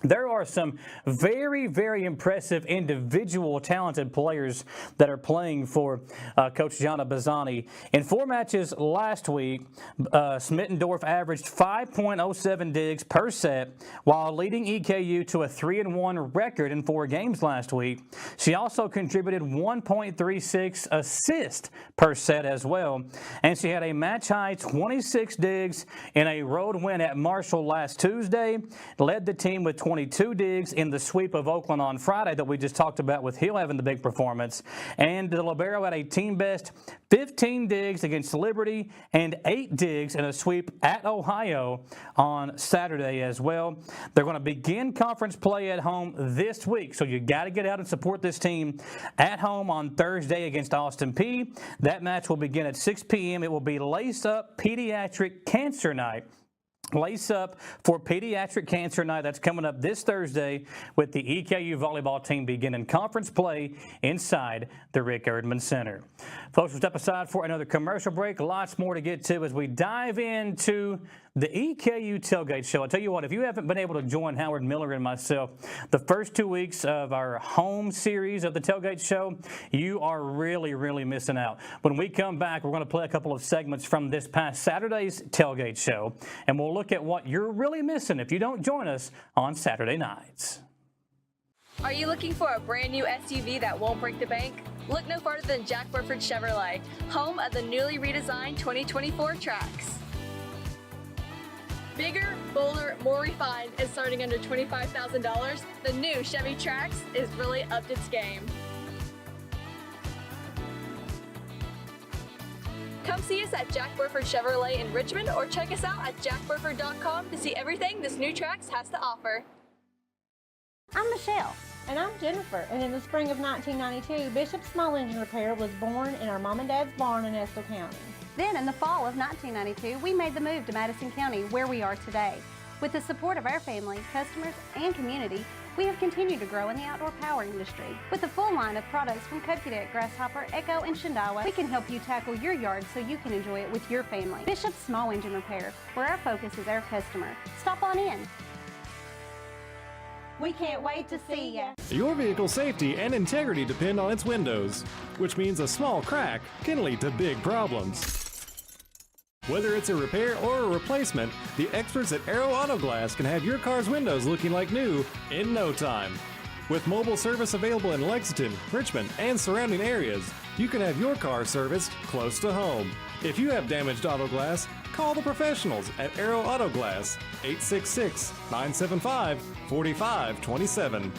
S2: There are some very, very impressive individual talented players that are playing for Coach Gianna Bazzani. In 4 matches last week, Schmittendorf averaged 5.07 digs per set while leading EKU to a 3-1 record in 4 games last week. She also contributed 1.36 assists per set as well. And she had a match-high 26 digs in a road win at Marshall last Tuesday, led the team with 22 digs in the sweep of Oakland on Friday that we just talked about with Hill having the big performance. And the Libero had a team best 15 digs against Liberty and 8 digs in a sweep at Ohio on Saturday as well. They're going to begin conference play at home this week, so you got to get out and support this team at home on Thursday against Austin Peay. That match will begin at 6 p.m. It will be Lace Up Pediatric Cancer Night. Lace Up for Pediatric Cancer Night. That's coming up this Thursday with the EKU volleyball team beginning conference play inside the Rick Erdman Center. Folks, we'll step aside for another commercial break. Lots more to get to as we dive into the EKU Tailgate Show. I'll tell you what, if you haven't been able to join Howard Miller and myself the first 2 weeks of our home series of the Tailgate Show, you are really, really missing out. When we come back, we're going to play a couple of segments from this past Saturday's Tailgate Show, and we'll look at what you're really missing if you don't join us on Saturday nights.
S7: Are you looking for a brand new SUV that won't break the bank? Look no farther than Jack Burford Chevrolet, home of the newly redesigned 2024 Trax. Bigger, bolder, more refined, and starting under $25,000, the new Chevy Trax is really upped its game. Come see us at Jack Burford Chevrolet in Richmond or check us out at jackburford.com to see everything this new Trax has to offer.
S8: I'm Michelle. And I'm Jennifer. And in the spring of 1992, Bishop Small Engine Repair was born in our mom and dad's barn in Estill County.
S9: Then in the fall of 1992, we made the move to Madison County, where we are today. With the support of our family, customers, and community, we have continued to grow in the outdoor power industry. With a full line of products from Cub Cadet, Grasshopper, Echo, and Shindawa, we can help you tackle your yard so you can enjoy it with your family. Bishop's Small Engine Repair, where our focus is our customer. Stop on in.
S8: We can't wait to see you.
S10: Your vehicle's safety and integrity depend on its windows, which means a small crack can lead to big problems. Whether it's a repair or a replacement, the experts at Arrow Auto Glass can have your car's windows looking like new in no time. With mobile service available in Lexington, Richmond, and surrounding areas, you can have your car serviced close to home. If you have damaged auto glass, call the professionals at Arrow Auto Glass, 866-975-4527.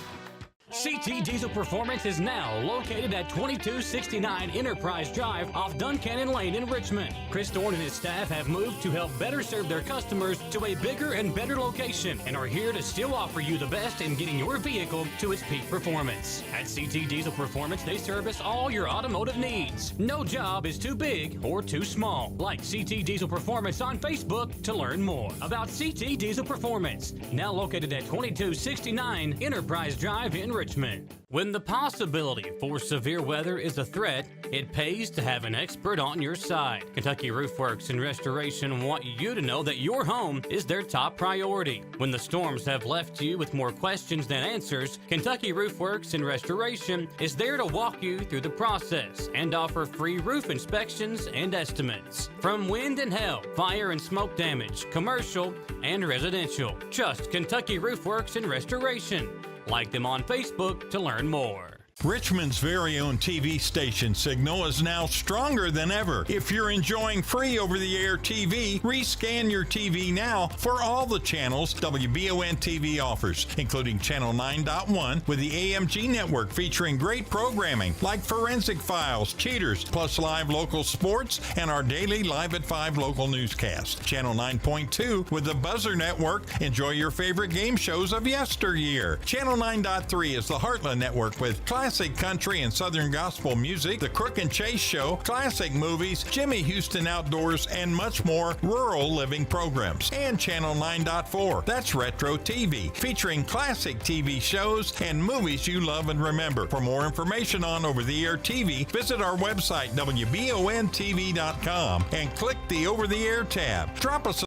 S11: CT Diesel Performance is now located at 2269 Enterprise Drive off Duncannon Lane in Richmond. Chris Thorne and his staff have moved to help better serve their customers to a bigger and better location and are here to still offer you the best in getting your vehicle to its peak performance. At CT Diesel Performance, they service all your automotive needs. No job is too big or too small. Like CT Diesel Performance on Facebook to learn more about CT Diesel Performance. Now located at 2269 Enterprise Drive in Richmond. When the possibility for severe weather is a threat, it pays to have an expert on your side. Kentucky Roof Works and Restoration want you to know that your home is their top priority. When the storms have left you with more questions than answers, Kentucky Roof Works and Restoration is there to walk you through the process and offer free roof inspections and estimates. From wind and hail, fire and smoke damage, commercial and residential. Trust Kentucky Roof Works and Restoration. Like them on Facebook to learn more.
S1: Richmond's very own TV station signal is now stronger than ever. If you're enjoying free over-the-air TV, rescan your TV now for all the channels WBON TV offers, including Channel 9.1 with the AMG network featuring great programming like Forensic Files, Cheaters, plus live local sports and our daily Live at 5 local newscast. Channel 9.2 with the Buzzer Network. Enjoy your favorite game shows of yesteryear. Channel 9.3 is the Heartland Network with classic country and southern gospel music, The Crook and Chase Show, classic movies, Jimmy Houston Outdoors, and much more rural living programs. And Channel 9.4, that's Retro TV, featuring classic TV shows and movies you love and remember. For more information on over-the-air TV, visit our website, WBONTV.com, and click the Over-the-Air tab. Drop us a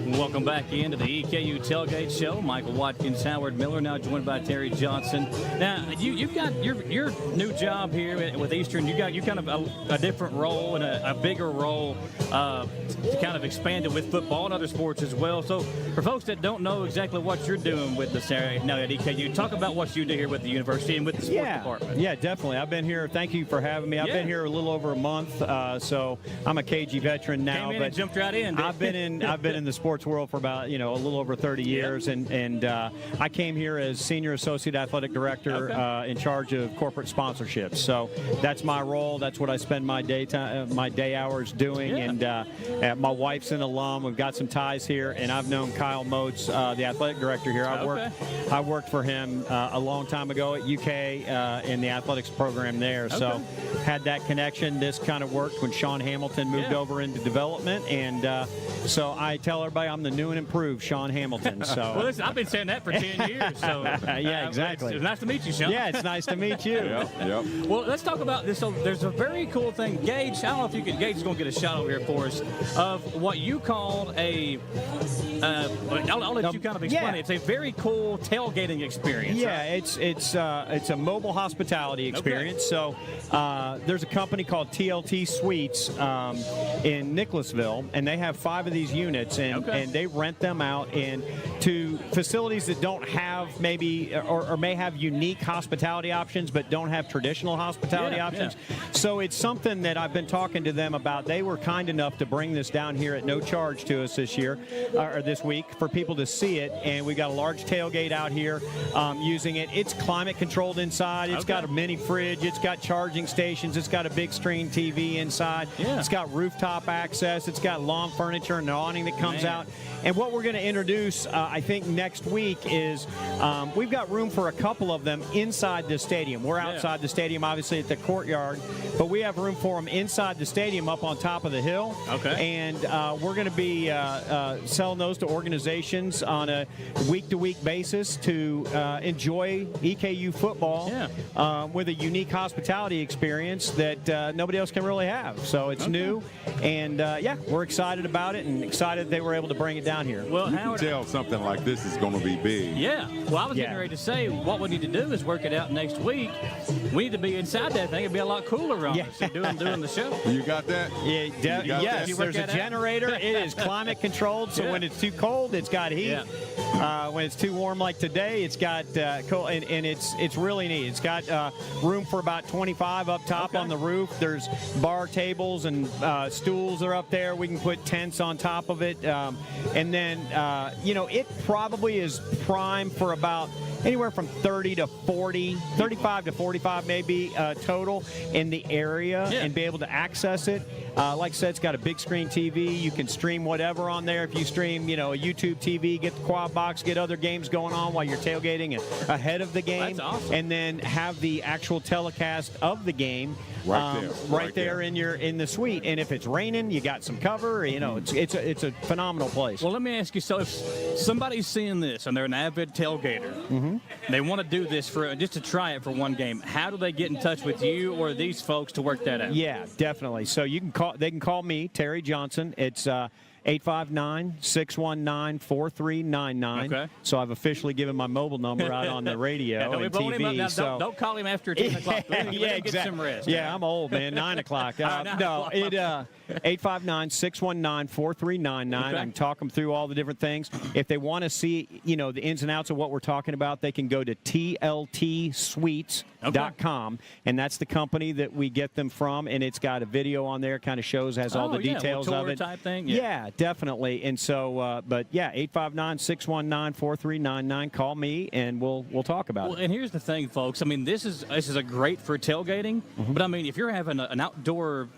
S2: Welcome back into the EKU Tailgate Show. Michael Watkins, Howard Miller, now joined by Terry Johnson. Now, you've got your new job here with Eastern. You kind of a different role and a bigger role to kind of expand it with football and other sports as well. So, for folks that don't know exactly what you're doing with this area now at EKU, talk about what you do here with the university and with the sports department.
S13: Yeah, definitely. I've been here. Thank you for having me. I've been here a little over a month, so I'm a KG veteran now.
S2: Came in and jumped right in.
S13: I've been in the sports world for about a little over 30 years, and I came here as senior associate athletic director in charge of corporate sponsorships. So that's my role. That's what I spend my day hours doing. And my wife's an alum. We've got some ties here, and I've known Kyle Moats, the athletic director here. I worked for him a long time ago at UK in the athletics program there. So had that connection. This kind of worked when Sean Hamilton moved over into development, and so I tell everybody I'm the new and improved Sean Hamilton. So
S2: well, listen, I've been saying that for 10 years. So
S13: yeah, exactly.
S2: It's nice to meet you, Sean.
S13: Yeah, it's nice to meet you.
S2: Well, let's talk about this. So there's a very cool thing, Gage. I don't know if you could. Gage is going to get a shot over here for us of what you called a. I'll let you kind of explain it. It's a very cool tailgating experience.
S13: Yeah, right? it's a mobile hospitality experience. So there's a company called TLT Suites in Nicholasville, and they have 5 of these units, and they rent them out to facilities that don't have maybe or may have unique hospitality options but don't have traditional hospitality options. So it's something that I've been talking to them about. They were kind enough to bring this down here at no charge to us this year or this week for people to see it, and we got a large tailgate out here using it. It's climate controlled inside. It's got a mini fridge. It's got charging stations. It's got a big screen TV inside. It's got rooftop access. It's got lawn furniture and an awning that comes out. And what we're going to introduce, I think, next week is we've got room for a couple of them inside the stadium. We're outside the stadium, obviously, at the courtyard, but we have room for them inside the stadium up on top of the hill.
S2: Okay.
S13: And we're going to be selling those to organizations on a week-to-week basis to enjoy EKU football with a unique hospitality experience that nobody else can really have. So it's new, and we're excited about it and excited they were able to bring it down here.
S14: Well, you can tell something like this is going to be big.
S11: Yeah. Well, I was getting ready to say what we need to do is work it out next week. We need to be inside that thing. It'd be a lot cooler on us doing the show.
S14: You got that?
S13: Yeah, yes. There's a generator. It is climate controlled, so when it's too cold, it's got heat. When it's too warm like today, it's got cold, and it's really neat. It's got room for about 25 up top on the roof. There's bar tables and stools are up there. We can put tents on top of it, and then it probably is prime for about anywhere from 30 to 40, 35 to 45 maybe total in the area, and be able to access it. Like I said, it's got a big screen TV. You can stream whatever on there. If you stream, a YouTube TV, get the quad box, get other games going on while you're tailgating ahead of the game.
S11: That's awesome.
S13: And then have the actual telecast of the game right there in the suite. And if it's raining, you got some cover. It's a phenomenal place.
S11: Well, let me ask you, so if somebody's seeing this and they're an avid tailgater, they want to do this just to try it for one game, how do they get in touch with you or these folks to work that out?
S13: Yeah, definitely. So they can call me, Terry Johnson. It's 859-619-4399.
S11: Okay.
S13: So I've officially given my mobile number out on the radio and TV.
S11: Now, don't call him after 10 o'clock. Get some rest.
S13: Yeah, I'm old, man. 9 o'clock. 859-619-4399. I can talk them through all the different things. If they want to see, the ins and outs of what we're talking about, they can go to TLTSuites.com, and that's the company that we get them from, and it's got a video on there, kind of has all the details of it.
S11: Type thing.
S13: Yeah, definitely. And so, 859-619-4399. Call me, and we'll talk about it.
S11: And here's the thing, folks. I mean, this is a great for tailgating, but I mean, if you're having an outdoor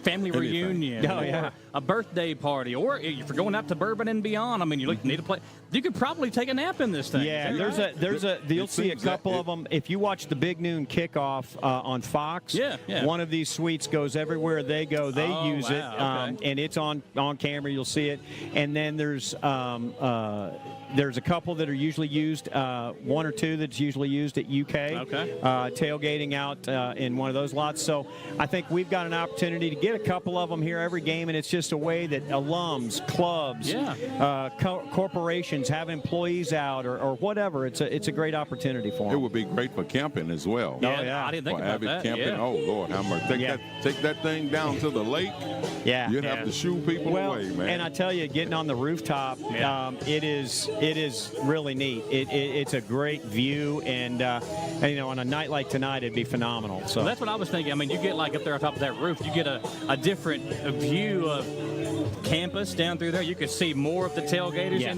S11: family reunion, or a birthday party, or if you're going out to Bourbon and beyond, I mean, you need a place. You could probably take a nap in this thing.
S13: Yeah, you'll see a couple of them. If you watch the Big Noon Kickoff on Fox, one of these suites goes everywhere they go. They use it, and it's on camera. You'll see it. And then there's a couple that are usually used, one or two that's usually used at UK, tailgating out in one of those lots. So I think we've got an opportunity to get a couple of them here every game, and it's just a way that alums, clubs, corporations have employees out or whatever. It's a great opportunity for them.
S14: It would be great for camping as well.
S11: I didn't think about that.
S14: Camping. Oh, Lord, how much? Take that thing down to the lake.
S13: Yeah.
S14: You'd have to shoo people away, man.
S13: And I tell you, getting on the rooftop, it is really neat. It's a great view, and on a night like tonight, it'd be phenomenal. So
S11: that's what I was thinking. I mean, you get up there on top of that roof, you get a different view of campus down through there. You could see more of the tailgaters.
S13: Yeah.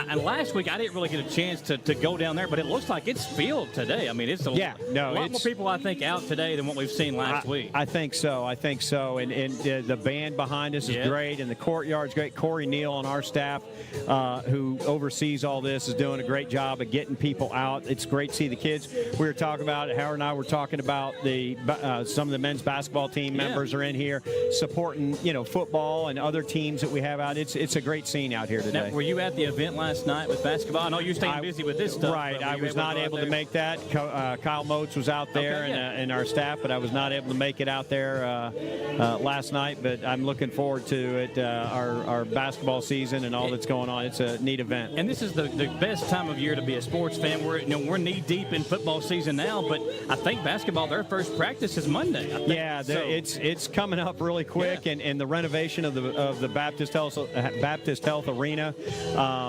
S11: And last week I didn't really get a chance to go down there, but it looks like it's filled today. I mean, it's a lot more people, I think, out today than what we've seen last week.
S13: I think so. And the band behind us is great, and the courtyard's great. Corey Neal on our staff, who oversees all this, is doing a great job of getting people out. It's great to see the kids. We were talking about it. Howard and I were talking about some of the men's basketball team members are in here supporting, football and other teams that we have out. It's a great scene out here today.
S11: Now, were you at the event last night with basketball? I know you're staying busy with this stuff.
S13: Right. I was not able to make that. Kyle Motes was out there and our staff, but I was not able to make it out there last night. But I'm looking forward to it, our basketball season and all that's going on. It's a neat event.
S11: And this is the best time of year to be a sports fan. We're knee deep in football season now, but I think basketball, their first practice is Monday.
S13: It's coming up really quick, and the renovation of the Baptist Health Arena.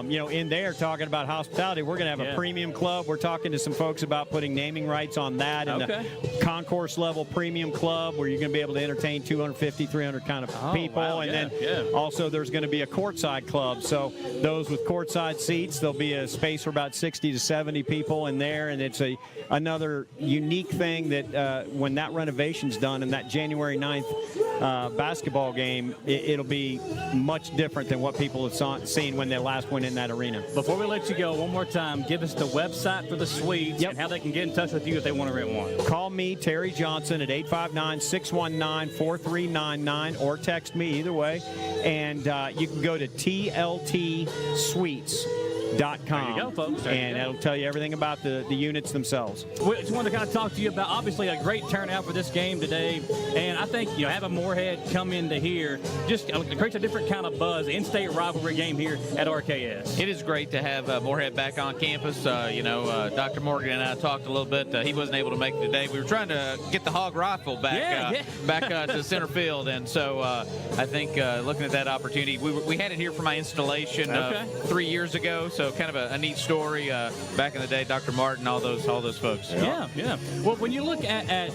S13: In there, talking about hospitality, we're going to have a premium club. We're talking to some folks about putting naming rights on that, and the concourse level premium club where you're going to be able to entertain 250, 300 kind of people. Also there's going to be a courtside club. So those with courtside seats, there'll be a space for about 60 to 70 people in there, and it's another unique thing that when that renovation's done and that January 9th basketball game, it'll be much different than what people have seen when they last went in that arena.
S2: Before we let you go, one more time, give us the website for the suites and how they can get in touch with you if they want to rent one.
S13: Call me, Terry Johnson, at 859-619-4399, or text me, either way. And you can go to TLTSuites.com.
S2: There you go, folks.
S13: And it'll tell you everything about the units themselves.
S2: We just wanted to kind of talk to you about, obviously, a great turnout for this game today. And I think, having Moorhead come into here just creates a different kind of buzz, in-state rivalry game here at RKS.
S15: It is great to have Moorhead back on campus. Dr. Morgan and I talked a little bit. He wasn't able to make it today. We were trying to get the hog rifle back to center field. And so I think looking at that opportunity, we had it here for my installation 3 years ago. So kind of a neat story back in the day, Dr. Martin, all those folks.
S2: Yeah. Well, when you look at that,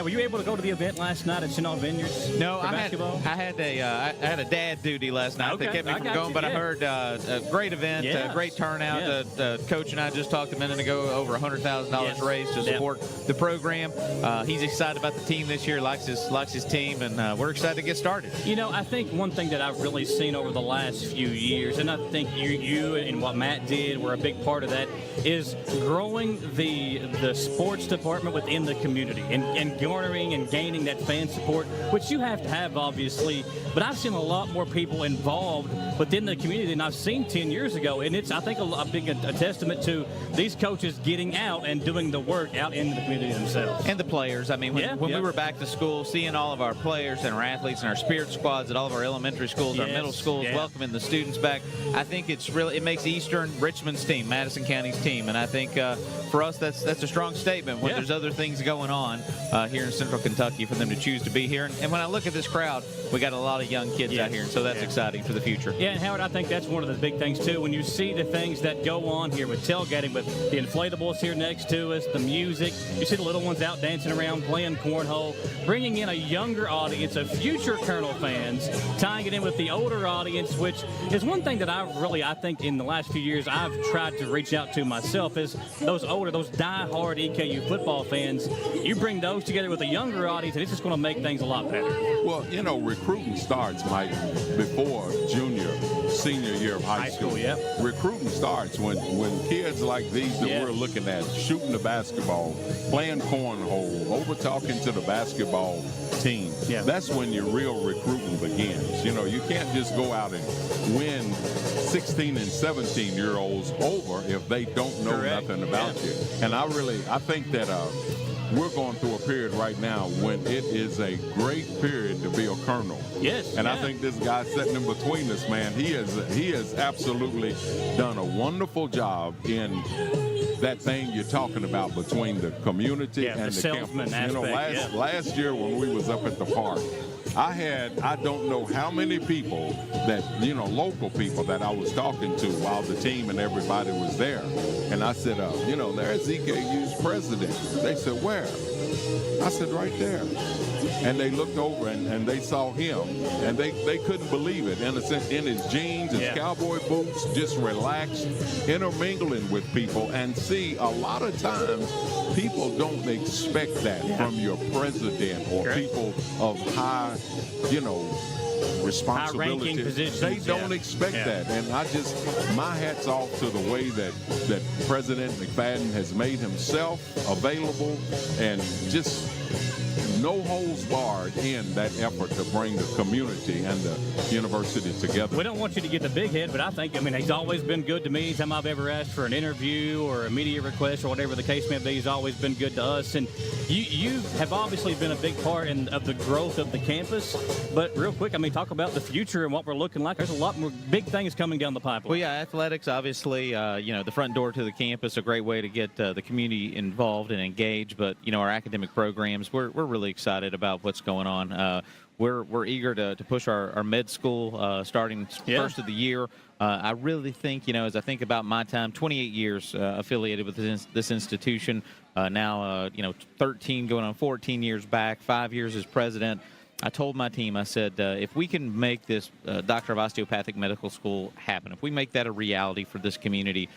S2: were you able to go to the event last night at Chenal Vineyards?
S15: No,
S2: for
S15: I
S2: basketball?
S15: had a dad duty last night that kept me from going, but I heard a great event, a great turnout. The coach and I just talked a minute ago, over $100,000 raised to support the program. He's excited about the team this year, likes his team, and we're excited to get started.
S2: I think one thing that I've really seen over the last few years, and I think you and what Matt did were a big part of that, is growing the sports department within the community and garnering and gaining that fan support, which you have to have, obviously. But I've seen a lot more people involved within the community than I've seen 10 years ago. And it's, I think, a big testament to these coaches getting out and doing the work out in the community themselves.
S15: And the players. I mean, when we were back to school, seeing all of our players and our athletes and our spirit squads at all of our elementary schools, our middle schools, welcoming the students back, I think it makes Eastern Richmond's team, Madison County's team. And I think for us, that's a strong statement when there's other things going on here in Central Kentucky for them to choose to be here. And when I look at this crowd, we got a lot of young kids out here, and so that's exciting for the future.
S2: Yeah, and Howard, I think that's one of the big things, too. When you see the things that go on here with tailgating, with the inflatables here next to us, the music, you see the little ones out dancing around, playing cornhole, bringing in a younger audience of future Colonel fans, tying it in with the older audience, which is one thing that I think in the last few years I've tried to reach out to myself, is those die-hard EKU football fans. You bring those together with a younger audience, and it's just going to make things a lot better.
S14: Well, recruiting starts, Mike, before senior year of high school. Recruiting starts when kids like these that we're looking at, shooting the basketball, playing cornhole, over talking to the basketball team. That's when your real recruiting begins. You can't just go out and win 16 and 17-year-olds over if they don't know nothing about you. And I think that we're going through a period right now when it is a great period to be a colonel. And I think this guy sitting in between us, man, he has absolutely done a wonderful job in that thing you're talking about between the community and the campus.
S2: Aspect,
S14: last year when we was up at the park, I don't know how many people that, local people that I was talking to while the team and everybody was there. And I said, there's EKU's president. They said, where? I said, right there. And they looked over and they saw him, and they couldn't believe it. In his jeans, his cowboy boots, just relaxed, intermingling with people. And see, a lot of times, people don't expect that from your president or people of high, responsibility.
S2: High-ranking positions.
S14: They don't expect that. And my hat's off to the way that President McFadden has made himself available, and just no holds barred in that effort to bring the community and the university together.
S2: We don't want you to get the big head, but I think, he's always been good to me. Anytime I've ever asked for an interview or a media request or whatever the case may be, he's always been good to us. And you have obviously been a big part of the growth of the campus. But real quick, talk about the future and what we're looking like. There's a lot more big things coming down the pipeline.
S15: Well, athletics, obviously, the front door to the campus, a great way to get the community involved and engaged. But, our academic programs, we're really excited about what's going on. We're eager to push our med school starting first of the year. I really think, as I think about my time, 28 years affiliated with this institution, now 13 going on 14 years back, 5 years as president. I told my team, I said, if we can make this Doctor of Osteopathic Medical School happen, if we make that a reality for this community,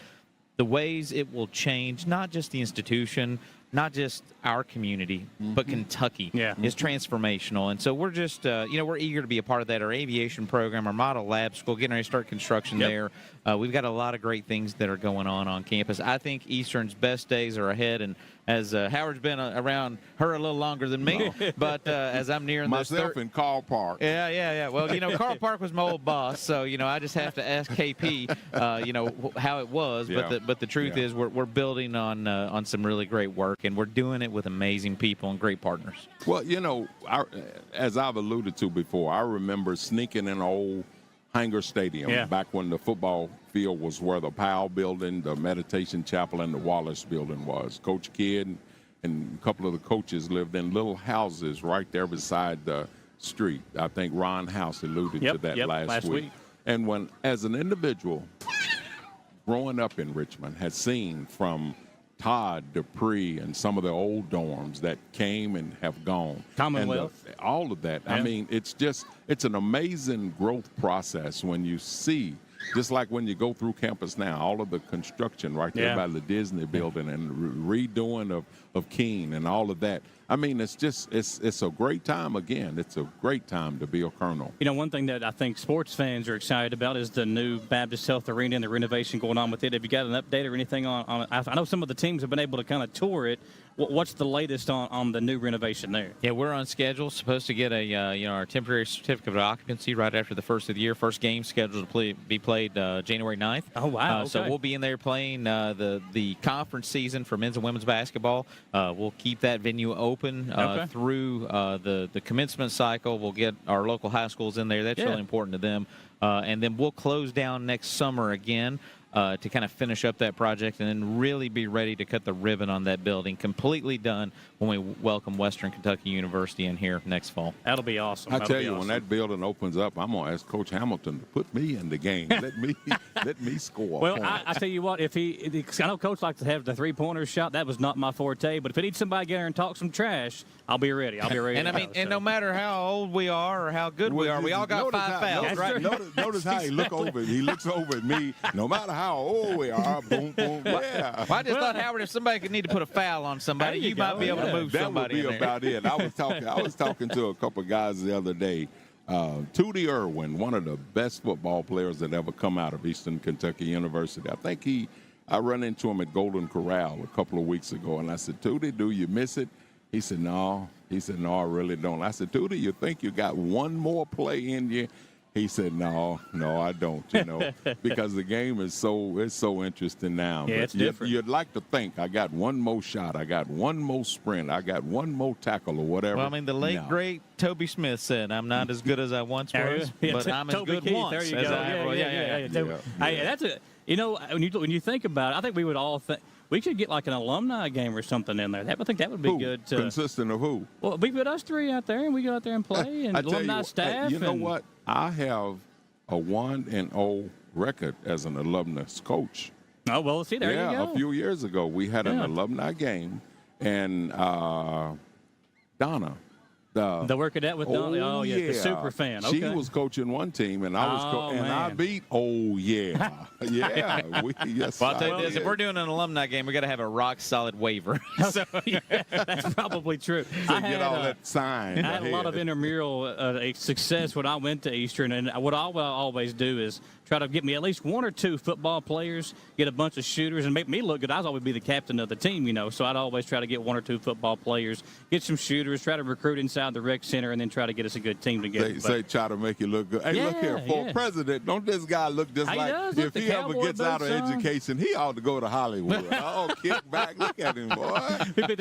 S15: the ways it will change not just the institution, not just our community, but Kentucky is transformational. And so we're just, we're eager to be a part of that. Our aviation program, our model lab school, getting ready to start construction there. We've got a lot of great things that are going on campus. I think Eastern's best days are ahead. And as Howard's been around her a little longer than me, but as I'm nearing
S14: myself in Carl Park.
S15: Yeah. Well, Carl Park was my old boss, so I just have to ask KP, how it was. But the truth is, we're building on some really great work, and we're doing it with amazing people and great partners.
S14: Well, as I've alluded to before, I remember sneaking in old Hanger Stadium back when the football field was where the Powell building, the Meditation Chapel, and the Wallace building was. Coach Kidd and a couple of the coaches lived in little houses right there beside the street. I think Ron House alluded to that last week. And when, as an individual, growing up in Richmond, had seen from Todd, Dupree, and some of the old dorms that came and have gone.
S2: Commonwealth.
S14: And all of that. I mean, it's an amazing growth process when you see, just like when you go through campus now, all of the construction right there by the Disney building and redoing of Keene and all of that. I mean, it's a great time again. It's a great time to be a Colonel.
S2: One thing that I think sports fans are excited about is the new Baptist Health Arena and the renovation going on with it. Have you got an update or anything on it? I know some of the teams have been able to kind of tour it. What's the latest on the new renovation there?
S15: Yeah, we're on schedule. Supposed to get our temporary certificate of occupancy right after the first of the year. First game scheduled to be played January 9th.
S2: Oh, wow. Okay.
S15: So we'll be in there playing the conference season for men's and women's basketball. We'll keep that venue open through the commencement cycle. We'll get our local high schools in there. That's really important to them. And then we'll close down next summer again to kind of finish up that project and then really be ready to cut the ribbon on that building. Completely done when we welcome Western Kentucky University in here next fall.
S2: That'll be awesome.
S14: I tell you, when that building opens up, I'm going to ask Coach Hamilton to put me in the game. Let me score.
S2: Well, I tell you what, I know Coach likes to have the three-pointer shot. That was not my forte. But if he needs somebody to get there and talk some trash, I'll be ready.
S15: And no matter how old we are or how good we are, we all got 5 fouls, right?
S14: Notice how he looks over at me. No matter how old we are, boom, boom, yeah.
S15: Well, I just thought, Howard, if somebody could need to put a foul on somebody, you might be able to move somebody in there.
S14: That would be about it. I was talking to a couple of guys the other day. Tootie Irwin, one of the best football players that ever come out of Eastern Kentucky University. I run into him at Golden Corral a couple of weeks ago, and I said, Tootie, do you miss it? He said, no. He said, no, I really don't. I said, Tootie, you think you got one more play in you? He said, no, I don't, because the game is so interesting now.
S2: Yeah, it's different.
S14: You'd like to think I got one more shot, I got one more sprint, I got one more tackle or whatever.
S15: Well, I mean, the late, great Toby Smith said, I'm not as good as I once was, but I'm as good once as I was.
S2: Hey, that's it. When you think about it, I think we would all think, we should get like an alumni game or something in there. I think that would be good.
S14: Consisting of who?
S2: Well, we put us three out there, and we go out there and play, and alumni staff.
S14: You know what? I have a 1-0 record as an alumnus coach.
S2: Oh, well, see, there you go.
S14: A few years ago, we had an alumni game, and Donna.
S2: The work of that with Donna. Oh, yeah, the super fan. Okay.
S14: She was coaching one team, and I was I beat. Yeah. Yes.
S15: Well, I'll tell you this: if we're doing an alumni game, we got to have a rock solid waiver.
S2: So that's probably true.
S14: So get all that sign.
S2: I had a lot of intramural success when I went to Eastern, and what I will always do is try to get me at least one or two football players, get a bunch of shooters, and make me look good. I'd always be the captain of the team, so I'd always try to get one or two football players, get some shooters, try to recruit inside the rec center, and then try to get us a good team together.
S14: Say try to make you look good. Hey, look here, for president, don't this guy look just like, if he ever gets out of education, he ought to go to Hollywood. Kick back, look at him, boy.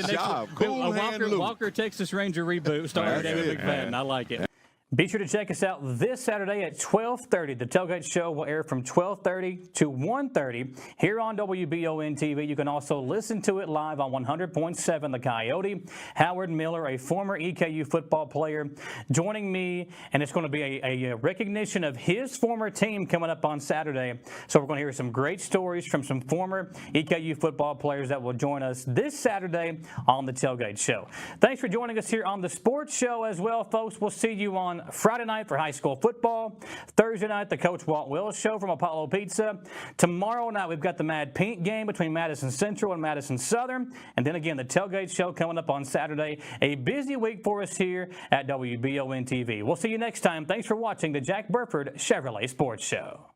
S14: Job, cool hand,
S2: Walker, Texas Ranger reboot, starring David McFadden. I like it. Be sure to check us out this Saturday at 12:30. The Tailgate Show will air from 12:30 to 1:30 here on WBON TV. You can also listen to it live on 100.7 The Coyote. Howard Miller, a former EKU football player, joining me, and it's going to be a recognition of his former team coming up on Saturday. So we're going to hear some great stories from some former EKU football players that will join us this Saturday on The Tailgate Show. Thanks for joining us here on The Sports Show as well, folks. We'll see you on Friday night for high school football. Thursday night, the Coach Walt Wills Show from Apollo Pizza. Tomorrow night, we've got the Mad Pink game between Madison Central and Madison Southern. And then again, the Tailgate Show coming up on Saturday. A busy week for us here at WBON TV. We'll see you next time. Thanks for watching the Jack Burford Chevrolet Sports Show.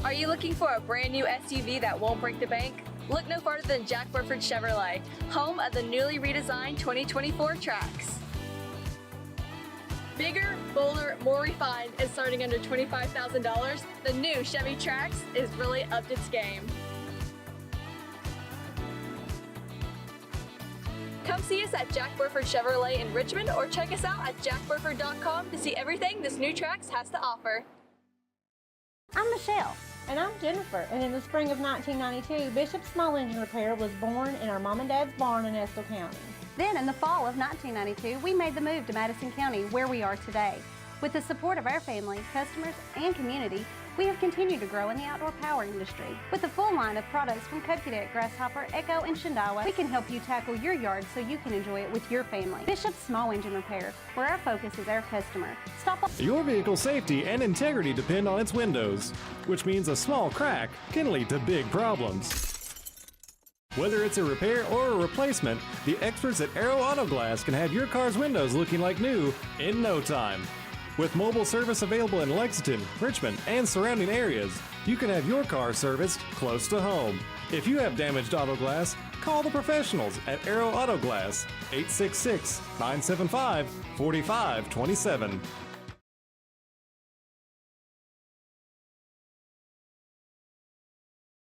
S7: Are you looking for a brand new SUV that won't break the bank? Look no farther than Jack Burford Chevrolet, home of the newly redesigned 2024 Trax. Bigger, bolder, more refined, and starting under $25,000, the new Chevy Trax is really upped its game. Come see us at Jack Burford Chevrolet in Richmond or check us out at jackburford.com to see everything this new Trax has to offer.
S8: I'm Michelle. And I'm Jennifer. And in the spring of 1992, Bishop Small Engine Repair was born in our mom and dad's barn in Estill County.
S9: Then in the fall of 1992, we made the move to Madison County, where we are today. With the support of our family, customers, and community, we have continued to grow in the outdoor power industry. With a full line of products from Cub Cadet, Grasshopper, Echo, and Shindawa, we can help you tackle your yard so you can enjoy it with your family. Bishop Small Engine Repair, where our focus is our customer. Stop off.
S10: Your vehicle's safety and integrity depend on its windows, which means a small crack can lead to big problems. Whether it's a repair or a replacement, the experts at Aero Auto Glass can have your car's windows looking like new in no time. With mobile service available in Lexington, Richmond, and surrounding areas, you can have your car serviced close to home. If you have damaged auto glass, call the professionals at Aero Auto Glass, 866-975-4527.